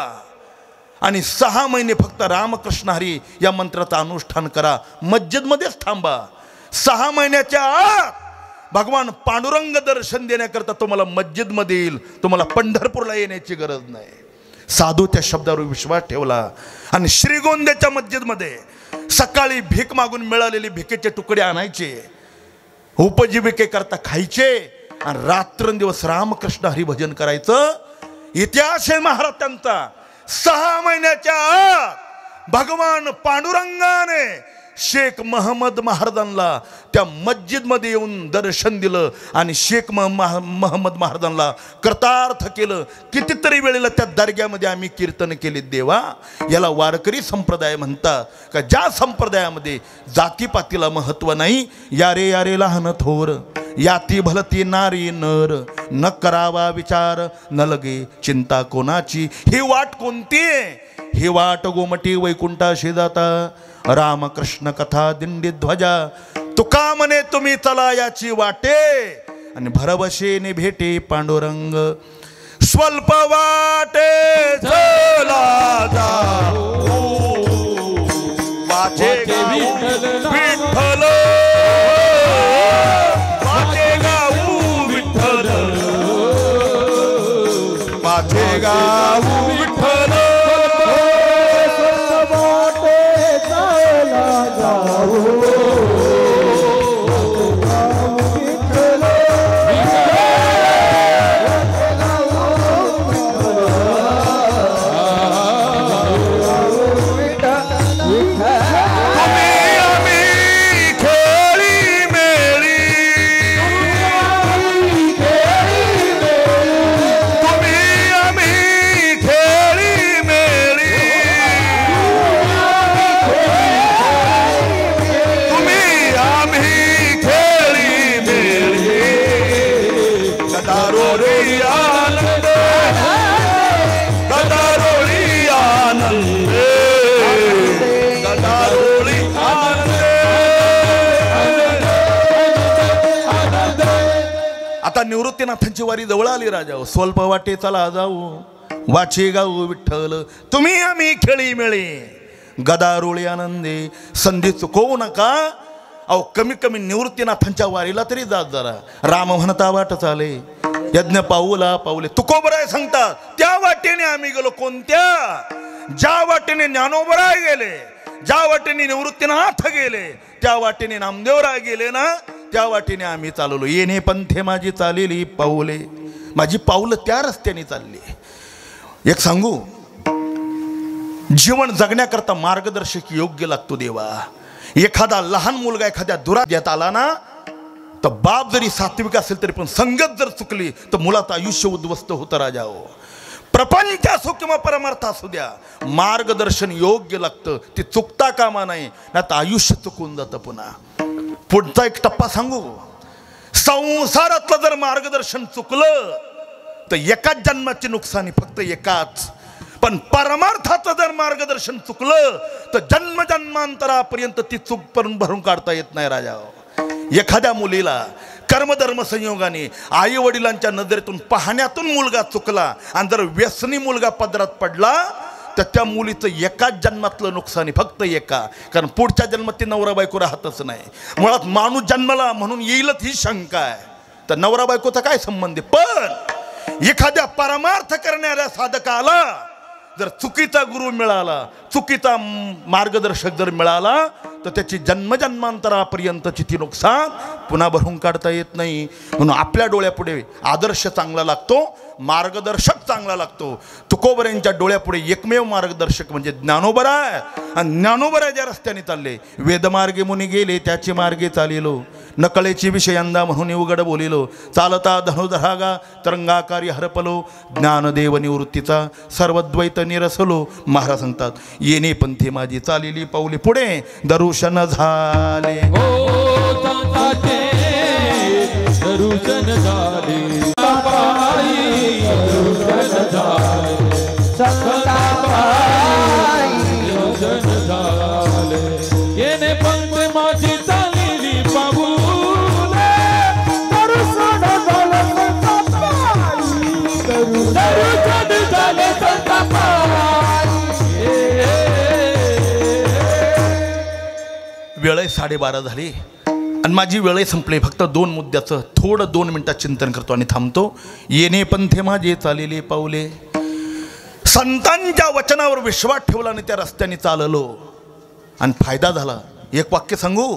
आणि 6 महिने फक्त रामकृष्ण हरी या मंत्राचं अनुष्ठान करा. मस्जिदमध्येच थांबा. 6 महिन्याच्या आत भगवान पांडुरंग दर्शन देण्याकरता तुम्हाला मस्जिदमध्ये येईल, तुम्हाला पंढरपूरला येण्याची गरज नाही. साधू त्या शब्दावर विश्वास ठेवला आणि श्रीगोंद्याच्या मस्जिदमध्ये सकाळी भीक मागून मिळालेली भिकेचे तुकडे आणायचे, उपजीविकेकरता खायचे आणि रात्रंदिवस रामकृष्ण हरिभजन करायचं. इतिहास आहे महाराज त्यांचा. 6 महिन्याच्या आत भगवान पांडुरंगाने शेख महम्मद महाराजांना त्या मस्जिदमध्ये येऊन दर्शन दिलं आणि शेख महम्मद महाराजांना कृतार्थ केलं. कितीतरी वेळेला त्या दर्ग्यामध्ये आम्ही कीर्तन केले. देवा, याला वारकरी संप्रदाय म्हणतात का? ज्या संप्रदायामध्ये जातीपातीला महत्व नाही, यारे यारे लहान थोर, याती भलती नारी नर, न करावा विचार, न लगे चिंता कोणाची. ही वाट कोणती आहे? ही वाट गोमटी वैकुंठाशी जाता, रामकृष्ण कथा दिंडी ध्वजा. तुका म्हणे तुम्ही चला याची वाटे, आणि भरवशेने भेटे पांडुरंग. स्वल्प वाटे चला जाऊ, वाचे विठ्ठल, वाचे गाऊ विठ्ठल, वाचे गाऊ विठ्ठल. आता निवृत्तीनाथांची वारी जवळ आली. राजा स्वल्प वाटे चला जाऊ, वाचे गाऊ विठ्ठल, तुम्ही आम्ही खेळी मिळे, गदारोळी आनंदे, संधी चुकवू नका. अहो कमी कमी निवृत्तीनाथांच्या वारीला तरी जात जरा. राम म्हणता वाट चाले, यज्ञ पाऊला पाऊले. तुकोबराय सांगतात त्या वाटेने आम्ही गेलो. कोणत्या? ज्या वाटेने ज्ञानोबराय गेले, ज्या वाटेने निवृत्तीनाथ गेले, त्या वाटेने नामदेवराय गेले ना, त्या वाटेने आम्ही चालवलो. येणे पंथे माझी चालेली पाऊले, माझी पाऊलं त्या रस्त्याने चालली. एक सांगू, जीवन जगण्याकरता मार्गदर्शक योग्य लागतो. देवा, एखादा लहान मुलगा एखाद्या दुराध्यात आला ना, तर बाप जरी सात्विक असेल तरी पण संगत जर चुकली तर मुलाचं आयुष्य उद्ध्वस्त होतं. राजा हो, प्रपंच असो किंवा परमार्थ असू द्या, मार्गदर्शन योग्य लागतं. ते चुकता कामा नाही, ना तर आयुष्य चुकून जातं. पुन्हा पुढचा एक टप्पा सांगू, संसारातलं जर मार्गदर्शन चुकलं तर एकाच जन्माची नुकसानी, फक्त एकाच. पण परमार्थाचं जर मार्गदर्शन चुकलं तर जन्मजन्मांतरापर्यंत ती चूक पण भरून काढता येत नाही. राजा, एखाद्या मुलीला कर्मधर्म संयोगाने आई वडिलांच्या नजरेतून पाहण्यातून मुलगा चुकला आणि जर व्यसनी मुलगा पदरात पडला तर त्या मुलीचं एकाच जन्मातलं नुकसानी, फक्त एका. कारण पुढच्या जन्मात ती नवरा बायको राहतच नाही. मुळात माणूस जन्मला म्हणून येईलच ही शंका आहे. तर नवरा बायकोचा काय संबंध आहे? पण एखाद्या परमार्थ करणाऱ्या साधकाला जर चुकीचा गुरु मिळाला, चुकीचा मार्गदर्शक जर मिळाला तर त्याची जन्मजन्मांतरापर्यंतची ती नुकसान पुन्हा भरून काढता येत नाही. म्हणून आपल्या डोळ्यापुढे आदर्श चांगला लागतो, मार्गदर्शक चांगला लागतो. तुकोबऱ्यांच्या डोळ्यापुढे एकमेव मार्गदर्शक म्हणजे ज्ञानोबराय. आणि ज्ञानोबराय ज्या रस्त्याने चालले, वेदमार्गे मुनी गेले त्याचे मार्गे चालिलो, नकळेची विषयांदा म्हणून उघड बोलिलो, चालता धनुधरागा तरंगाकारी हरपलो, ज्ञानदेव निवृत्तीचा सर्वद्वैत निरसलो. महाराज सांगतात, येणे पंथे माझी चालेली पाऊले, पुढे दर्शन झाले. दर्शन झाले, येणे पंथे माझी चालेली पाऊले, दर्शन झाले वेळ 12:30 झाली. आणि माझी वेळ संपली. फक्त 2 मुद्द्याचं थोडं 2 मिनिटात चिंतन करतो आणि थांबतो. येणे पंथे माझे चालेले पाऊले. संतांच्या वचनावर विश्वास ठेवला आणि त्या रस्त्याने चाललो आणि फायदा झाला. एक वाक्य सांगू,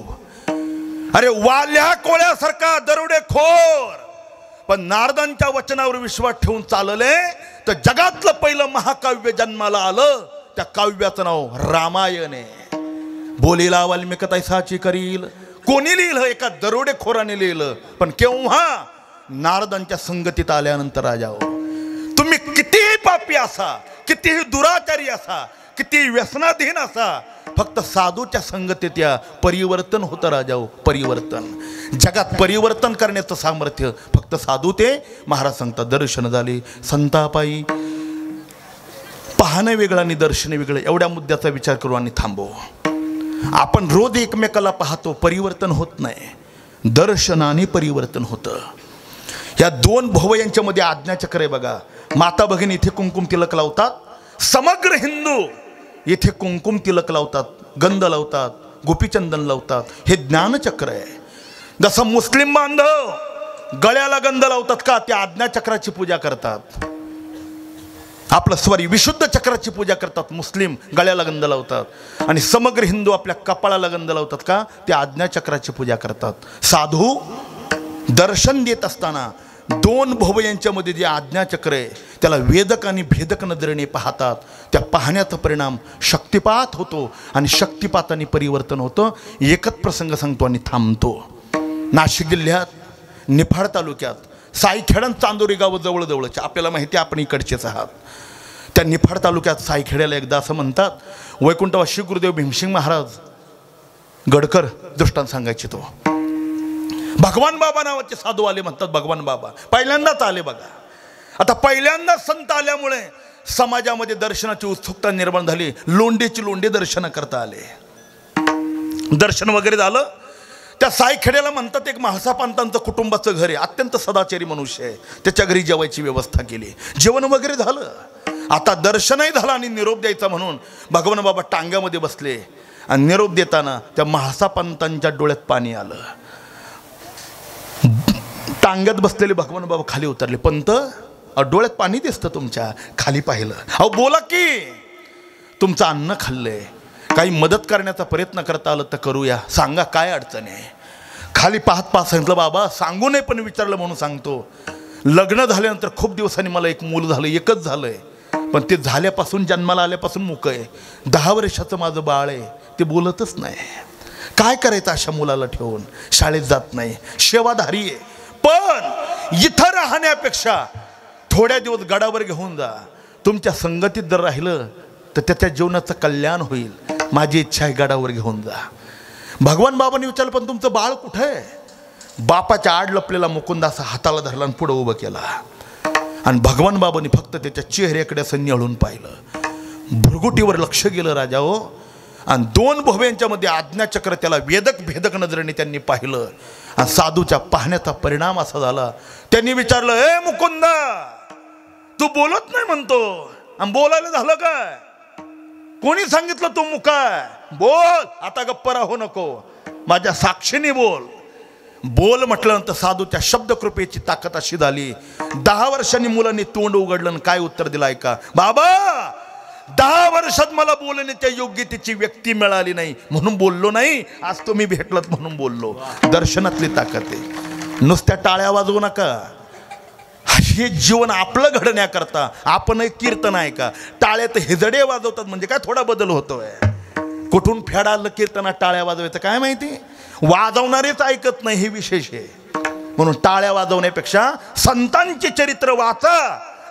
अरे वाल्या कोळ्यासारखा दरोडेखोर पण नारदांच्या वचनावर विश्वास ठेवून चालले तर जगातलं पहिलं महाकाव्य जन्माला आलं. त्या काव्याचं नाव रामायण आहे. बोलीला वाल्मिकता साची करील. कोणी लिहिलं? एका दरोडेखोराने लिहिलं. पण केव्हा? नारदांच्या संगतीत आल्यानंतर. राजाओ, तुम्ही कितीही पापी असा, कितीही दुराचारी असा, किती व्यसनाधीन असा, फक्त साधूच्या संगतीत या परिवर्तन होतं. राजाओ, परिवर्तन. जगात परिवर्तन करण्याचं सामर्थ्य फक्त साधू ते. महाराज सांगतात दर्शन झाले संतापायी. पाहणं वेगळं आणि दर्शन वेगळं. एवढ्या मुद्द्याचा विचार करू आणि थांबू. आपण रोज एकमेकाला पाहतो, परिवर्तन होत नाही. दर्शनाने परिवर्तन होतं. या 2 भोवयांच्या आज्ञाचक्र आहे बघा. माता भगिनी इथे कुंकुम तिलक लावतात. समग्र हिंदू इथे कुंकुम तिलक लावतात, गंध लावतात, गोपीचंदन लावतात. हे ज्ञानचक्र आहे. जसं मुस्लिम बांधव गळ्याला गंध लावतात का? त्या आज्ञाचक्राची पूजा करतात. आपलं विशुद्ध चक्राची पूजा करतात. मुस्लिम गळ्याला गंध लावतात. आणि समग्र हिंदू आपल्या कपाळाला गंध लावतात का? त्या आज्ञाचक्राची पूजा करतात. साधू दर्शन देत असताना 2 भोवयांच्यामध्ये जे आज्ञाचक्र आहे त्याला वेदक आणि भेदक नजरेने पाहतात. त्या पाहण्याचा परिणाम शक्तिपात होतो आणि शक्तिपाताने परिवर्तन होतं. एकच प्रसंग सांगतो आणि थांबतो. नाशिक जिल्ह्यात निफाड तालुक्यात साईखेडा चांदोरी गाव जवळजवळच. आपल्याला माहिती आहे आपण इकडचेच आहात. त्या निफाड तालुक्यात साईखेड्याला एकदा असं म्हणतात, वैकुंठवासी गुरुदेव भीमसिंग महाराज गडकर दृष्टांत सांगायचे. तो भगवान बाबा नावाचे साधू आले. म्हणतात भगवान बाबा पहिल्यांदाच आले बघा. आता पहिल्यांदाच संत आल्यामुळे समाजामध्ये दर्शनाची उत्सुकता निर्माण झाली. लोंढेची लोंढे दर्शन करता आले. दर्शन वगैरे झालं. त्या साईखेड्याला म्हणतात एक म्हाळसापंतांचं कुटुंबाचं घर आहे. अत्यंत सदाचारी मनुष्य आहे. त्याच्या घरी जेवायची व्यवस्था केली. जेवण वगैरे झालं. आता दर्शनही झालं आणि निरोप द्यायचा म्हणून भगवान बाबा टांग्यामध्ये बसले. आणि निरोप देताना त्या म्हाळसापंतांच्या डोळ्यात पाणी आलं. टांग्यात बसलेले भगवान बाबा खाली उतरले. पंत, डोळ्यात पाणी दिसतं तुमच्या. खाली पाहिलं. अहो बोला की, तुमचं अन्न खाल्लंय, काही मदत करण्याचा प्रयत्न करता आलं तर करूया, सांगा काय अडचण आहे. खाली पाहत सांगितलं बाबा सांगू नये पण विचारलं म्हणून सांगतो. लग्न झाल्यानंतर खूप दिवसांनी मला एक मूल झालं. एकच झालंय पण ते झाल्यापासून जन्माला आल्यापासून मुक आहे. 10 वर्षाचं माझं बाळ आहे. ते बोलतच नाही. काय करायचं अशा मुलाला ठेवून? शाळेत जात नाही, सेवाधारी आहे. पण इथं राहण्यापेक्षा थोड्या दिवस गडावर घेऊन जा. तुमच्या संगतीत जर राहिलं तर त्याच्या जीवनाचं कल्याण होईल. माझी इच्छा आहे गडावर घेऊन जा. भगवान बाबांनी विचारलं पण तुमचं बाळ कुठं आहे? बापाच्या आड लपलेला मुकुंद असा हाताला धरला आणि पुढं उभं केला. आणि भगवान बाबांनी फक्त त्याच्या चेहऱ्याकडे असं निळून पाहिलं. भुरगुटीवर लक्ष गेलं राजाओ. आणि 2 भोव्यांच्यामध्ये आज्ञाचक्र त्याला वेदक भेदक नजरेने त्यांनी पाहिलं. आणि साधूच्या पाहण्याचा परिणाम असा झाला. त्यांनी विचारलं, ए मुकुंदा तू बोलत नाही म्हणतो, आणि बोलायला झालं काय? कोणी सांगितलं तू मुकाय? बोल, आता गप्प राहू नको, माझ्या साक्षीने बोल. बोल म्हटल्यानंतर साधूच्या शब्दकृपेची ताकद अशी झाली. 10 वर्षांनी मुलांनी तोंड उघडलं आणि काय उत्तर दिलं ऐका. बाबा 10 वर्षात मला बोलण्याच्या योग्यतेची व्यक्ती मिळाली नाही म्हणून बोललो नाही. आज तुम्ही भेटलात म्हणून बोललो. दर्शनातली ताकद आहे. नुसत्या टाळ्या वाजवू नका. हे जीवन आपलं घडण्याकरता आपण एक कीर्तन आहे का? टाळ्यात हिजडे वाजवतात म्हणजे काय थोडा बदल होतोय? कुठून फेडालं कीर्तनात टाळ्या वाजवायचं काय माहिती? वाजवणारेच ऐकत नाही हे विशेष आहे. म्हणून टाळ्या वाजवण्यापेक्षा संतांचे चरित्र वाचा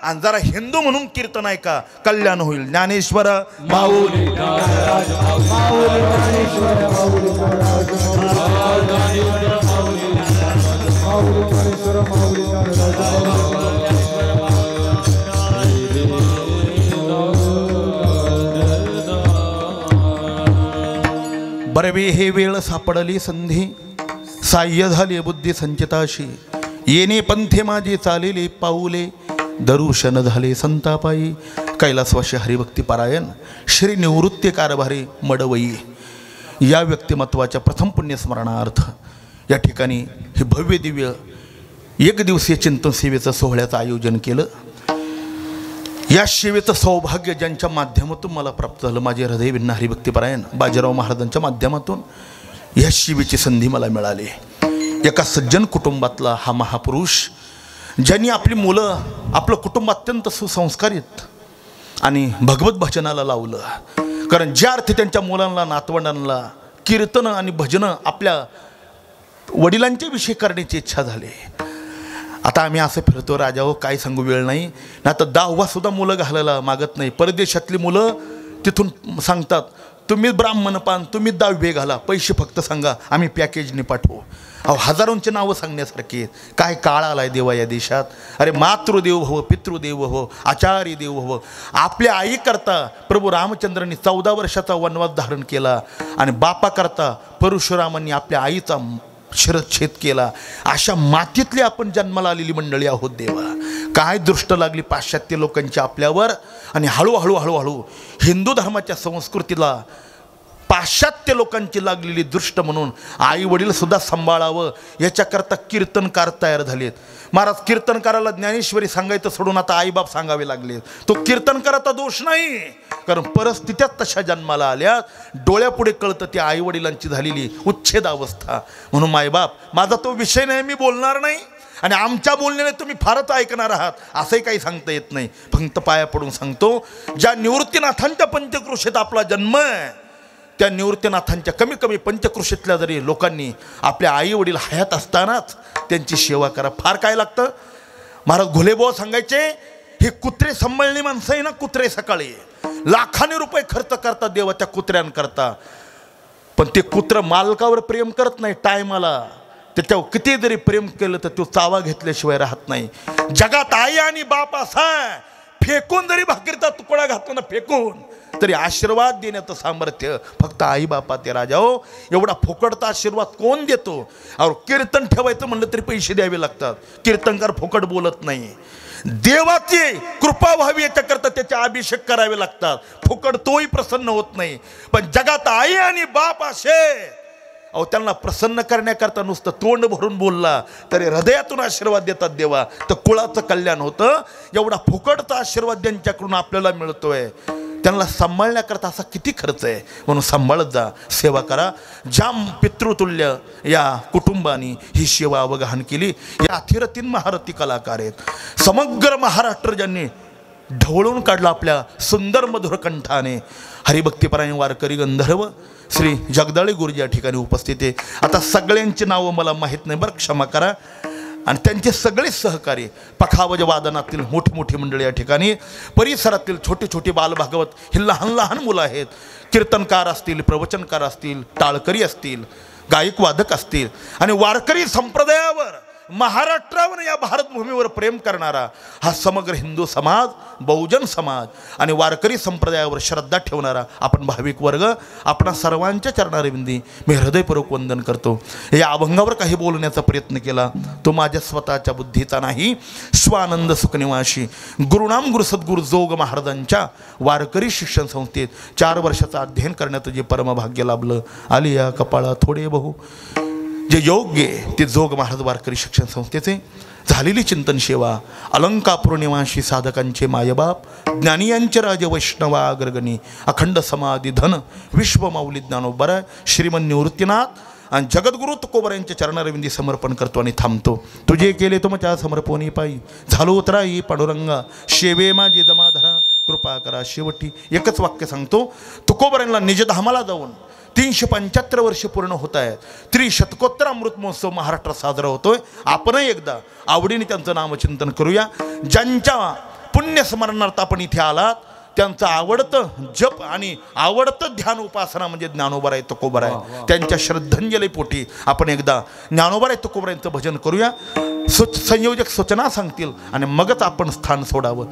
आणि जरा हिंदू म्हणून कीर्तन ऐका, कल्याण होईल. ज्ञानेश्वर माऊली बरवे हे वेळ सापडली संधी, साह्य झाली बुद्धी संचिताशी. येणे पंथे माझे चालेले पाऊले, दरुशन झाले संतापायी. कैलासवासी हरिभक्ती पारायण श्री निवृत्ती कारभारी मडवई या व्यक्तिमत्वाच्या प्रथम पुण्यस्मरणार्थ या ठिकाणी हे भव्य दिव्य एक दिवसीय चिंतन सेवेचं सोहळ्याचं आयोजन केलं. या सेवेचं सौभाग्य ज्यांच्या माध्यमातून मला प्राप्त झालं, माझे हृदय विन्ना हरिभक्तीपरायण बाजीराव महाराजांच्या माध्यमातून या सेवेची संधी मला मिळाली. एका सज्जन कुटुंबातला हा महापुरुष, ज्यांनी आपली मुलं, आपलं कुटुंब अत्यंत सुसंस्कारित आणि भगवत भजनाला लावलं. कारण ज्या अर्थी त्यांच्या मुलांना, नातवंडांना कीर्तनं आणि भजनं आपल्या वडिलांच्या विषयी करण्याची इच्छा झाली. आता आम्ही असं फिरतो राजा हो, काय सांगू, वेळ नाही. ना तर 10वासुद्धा मुलं घालायला मागत नाही. परदेशातली मुलं तिथून सांगतात तुम्ही ब्राह्मण पान, तुम्ही 10वी घाला, पैसे फक्त सांगा, आम्ही पॅकेजने पाठवू. अहो, हजारोंची नावं सांगण्यासारखी. काय काळ आलाय देवा या देशात. अरे मातृदेव भव, पितृदेव भव, आचार्य देव भव. आपल्या आई करता प्रभू रामचंद्रांनी 14 वर्षाचा वनवास धारण केला आणि बापा करता परशुरामांनी आपल्या आईचा शिरच्छेद केला. अशा मातीतली आपण जन्माला आलेली मंडळी आहोत देवा. काय दृष्ट लागली पाश्चात्य लोकांची आपल्यावर. आणि हळूहळू हळूहळू हिंदू धर्माच्या संस्कृतीला पाश्चात्य लोकांची लागलेली दृष्ट म्हणून आई वडील सुद्धा सांभाळावं याच्याकरता कीर्तनकार तयार झालेत. महाराज कीर्तनकाराला ज्ञानेश्वरी सांगायचं सोडून आता आईबाप सांगावे लागले. तो कीर्तनकाराचा दोष नाही, कारण परिस्थित्यात तशा जन्माला आल्या. डोळ्यापुढे कळतं ती आई वडिलांची झालेली उच्छेद अवस्था. म्हणून मायबाप, माझा तो विषय नाही, मी बोलणार नाही. आणि आमच्या बोलण्याने तुम्ही फारच ऐकणार आहात असंही काही सांगता येत नाही. फक्त पाया पडून सांगतो, ज्या निवृत्तीनाथांच्या पंचक्रोशीत आपला जन्म आहे, त्या निवृत्तीनाथांच्या कमी कमी पंचक्रोशीतल्या जरी लोकांनी आपल्या आई वडील हयात असतानाच त्यांची सेवा करा. फार काय लागतं. महाराज घुलेबुवा सांगायचे, हे कुत्रे सांभाळणी माणसं आहे ना, कुत्रे सकाळी लाखाने रुपये खर्च करतात देवाच्या कुत्र्यांकरता, पण ते कुत्र मालकावर प्रेम करत नाही. टायमाला त्याच्यावर किती जरी प्रेम केलं तर तो चावा घेतल्याशिवाय राहत नाही. जगात आई आणि बाप असा फेकून जरी भाकरीचा तुकडा घातला ना, फेकून तरी आशीर्वाद देण्याचं सामर्थ्य फक्त आई बापा ते राजा हो. एवढा फुकटचा आशीर्वाद कोण देतो. और कीर्तन ठेवायचं म्हणलं तरी पैसे द्यावे लागतात. कीर्तनकार फुकट बोलत नाही. देवाची कृपा व्हावी याच्याकरता त्याचे अभिषेक करावे लागतात. फुकट तोही प्रसन्न होत नाही. पण जगात आई आणि बाप असे, अहो त्यांना प्रसन्न करण्याकरता नुसतं तोंड भरून बोलला तरी हृदयातून आशीर्वाद देतात देवा, तर कुळाचं कल्याण होतं. एवढा फुकटचा आशीर्वाद ज्यांच्याकडून आपल्याला मिळतोय त्यांना सांभाळण्याकरता असा किती खर्च आहे. म्हणून सांभाळत जा, सेवा करा. ज्या पितृतुल्य या कुटुंबाने ही सेवा अवगाहन केली, या अथिरतीन महारथी कलाकार आहेत. समग्र महाराष्ट्र ज्यांनी ढवळून काढला आपल्या सुंदर मधुर कंठाने. हरिभक्तीपरायण वारकरी गंधर्व श्री जगदाळे गुरुजी या ठिकाणी उपस्थित आहे. आता सगळ्यांची नावं मला माहीत नाही बरं, क्षमा करा. आणि त्यांचे सगळे सहकारी, पखावज वादनातील मोठी मोठी मंडळी या ठिकाणी, परिसरातील छोटे छोटे बालभागवत, हे लहान लहान मुलं आहेत. कीर्तनकार असतील, प्रवचनकार असतील, टाळकरी असतील, गायक वादक असतील, आणि वारकरी संप्रदायावर, महाराष्ट्रावर, या भारतभूमीवर प्रेम करणारा हा समग्र हिंदू समाज, बहुजन समाज आणि वारकरी संप्रदायावर श्रद्धा ठेवणारा आपण भाविक वर्ग, आपणा सर्वांच्या चरणारविंदी मी हृदयपूर्वक वंदन करतो. या अभंगावर काही बोलण्याचा प्रयत्न केला तो माझ्या स्वतःच्या बुद्धीचा नाही. स्वानंद सुखनिवासी गुरुनाम गुरु सद्गुरू जोग महाराजांच्या वारकरी शिक्षण संस्थेत 4 वर्षाचं अध्ययन करण्याचं जे परमभाग्य लाभलं, आली या कपाळा थोडे बहु, जे योग्य ते जोग महाराज वारकरी शिक्षण संस्थेचे झालेली चिंतन सेवा, अलंकापूर निवासी साधकांचे मायबाप, ज्ञानियांचे राजे वैष्णवा अग्रगणी, अखंड समाधी धन विश्वमाऊली ज्ञानोबरा श्रीमन निवृत्तीनाथ आणि जगद्गुरु तुकोबर यांच्या चरणारविंदी समर्पण करतो आणि थांबतो. तुझे केले तो मग समर्पणी पायी झालो उतराई पांडुरंगा, शेवे माझी जमाधरा कृपा करा शेवटी. एकच वाक्य सांगतो, तुकोबरांना निजधामाला जाऊन 375 वर्ष पूर्ण होत आहेत. त्रिशतकोत्तर अमृत महोत्सव महाराष्ट्रात साजरा होतोय. आपणही एकदा आवडीने त्यांचं नामचिंतन करूया. ज्यांच्या पुण्यस्मरणार्थ आपण इथे आलात त्यांचं आवडतं जप आणि आवडतं ध्यान उपासना म्हणजे ज्ञानोबा आहे, तुकोबा आहे. त्यांच्या श्रद्धांजली पोटी आपण एकदा ज्ञानोबा आहे, तुकोबा यांचं भजन करूया. संयोजक सूचना सांगतील आणि मगच आपण स्थान सोडावं.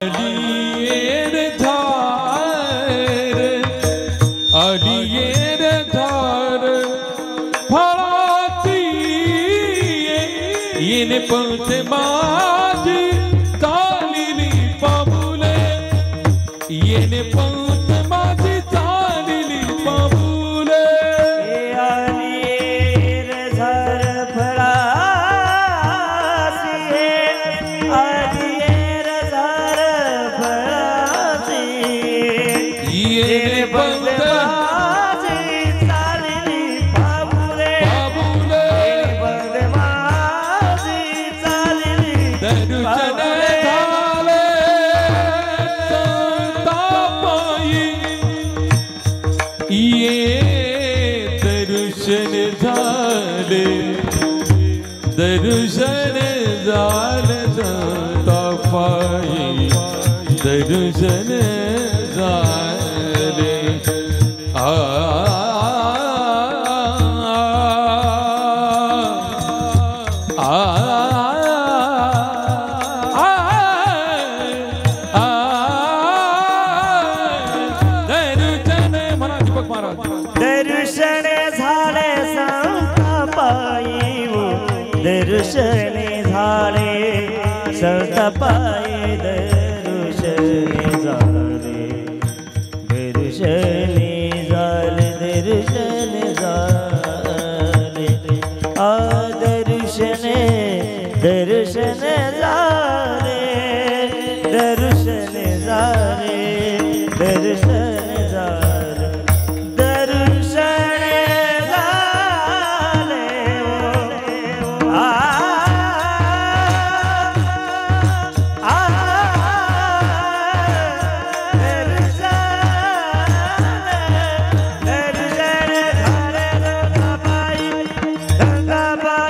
येने पंथ माझी चालली पाऊले, येने पंथ माझी चालली पाऊले. आली रे झार फळ दर्शन झाले तपाई दर्शन झाले दर्शन म्हणा दीपक महाराज दर्शन झाले संतापाई दर्शन झाले संतापाई दर्शन झाले दर्शन झाले दर्शन झाले दर्शन दर्शन झाले दर्शन झाले दर्शन झाले दर्शन झाले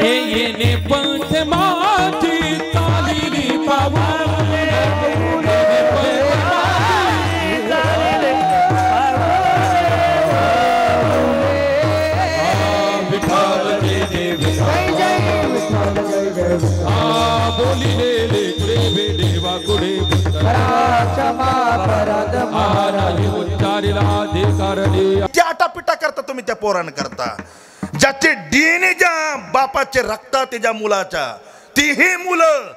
येणे पंथ माझी चालिली पावले विठाल बोलिले देवा कुडे महाराज उच्चारिला अधिकारणे त्या आटापिटा करता तुम्ही त्या पोरान करता ज्याचे डीएनए ज्या बापाचे रक्तात त्याच्या मुलाच्या तीही मुलं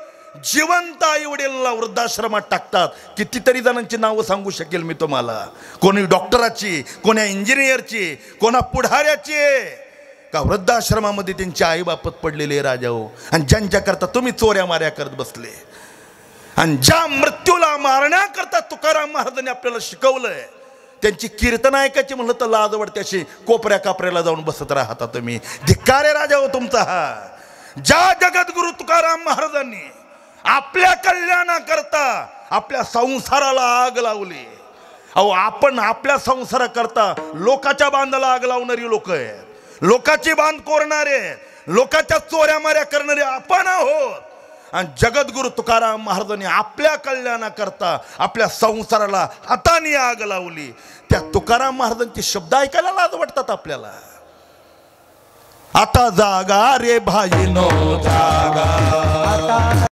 जिवंत आई वडिलांना वृद्धाश्रमात टाकतात. कितीतरी जणांची नावं सांगू शकेल मी तुम्हाला. कोणी डॉक्टराची, कोण्या इंजिनियरची, कोणा पुढाऱ्याची का वृद्धाश्रमामध्ये त्यांची आई बापत पडलेले राजाओ. आणि ज्यांच्याकरता तुम्ही चोऱ्या माऱ्या करत बसले आणि ज्या मृत्यूला मारण्याकरता तुकाराम महाराजांनी आपल्याला शिकवलंय त्यांची कीर्तन ऐकायची म्हणलं तर लाज वाटते. अशी कोपऱ्या कापऱ्याला जाऊन बसत राहता तुम्ही. धिक्कार राजा हो तुमचा हा. ज्या जगद्गुरु तुकाराम महाराजांनी आपल्या कल्याणाकरता आपल्या संसाराला आग लावली. अहो आपण आपल्या संसाराकरता लोकाच्या बांधाला आग लावणारी लोक आहेत. लोकाची बांध कोरणारे, लोकाच्या चोऱ्या माऱ्या करणारे आपण आहोत. आणि जगद्गुरु तुकाराम महाराजांनी आपल्या कल्याणाकरता आपल्या संसाराला हाताने आग लावली. त्या तुकाराम महाराजांचे शब्द ऐकायला लाज वाटतात आपल्याला. आता जागा रे भाईनो जागा.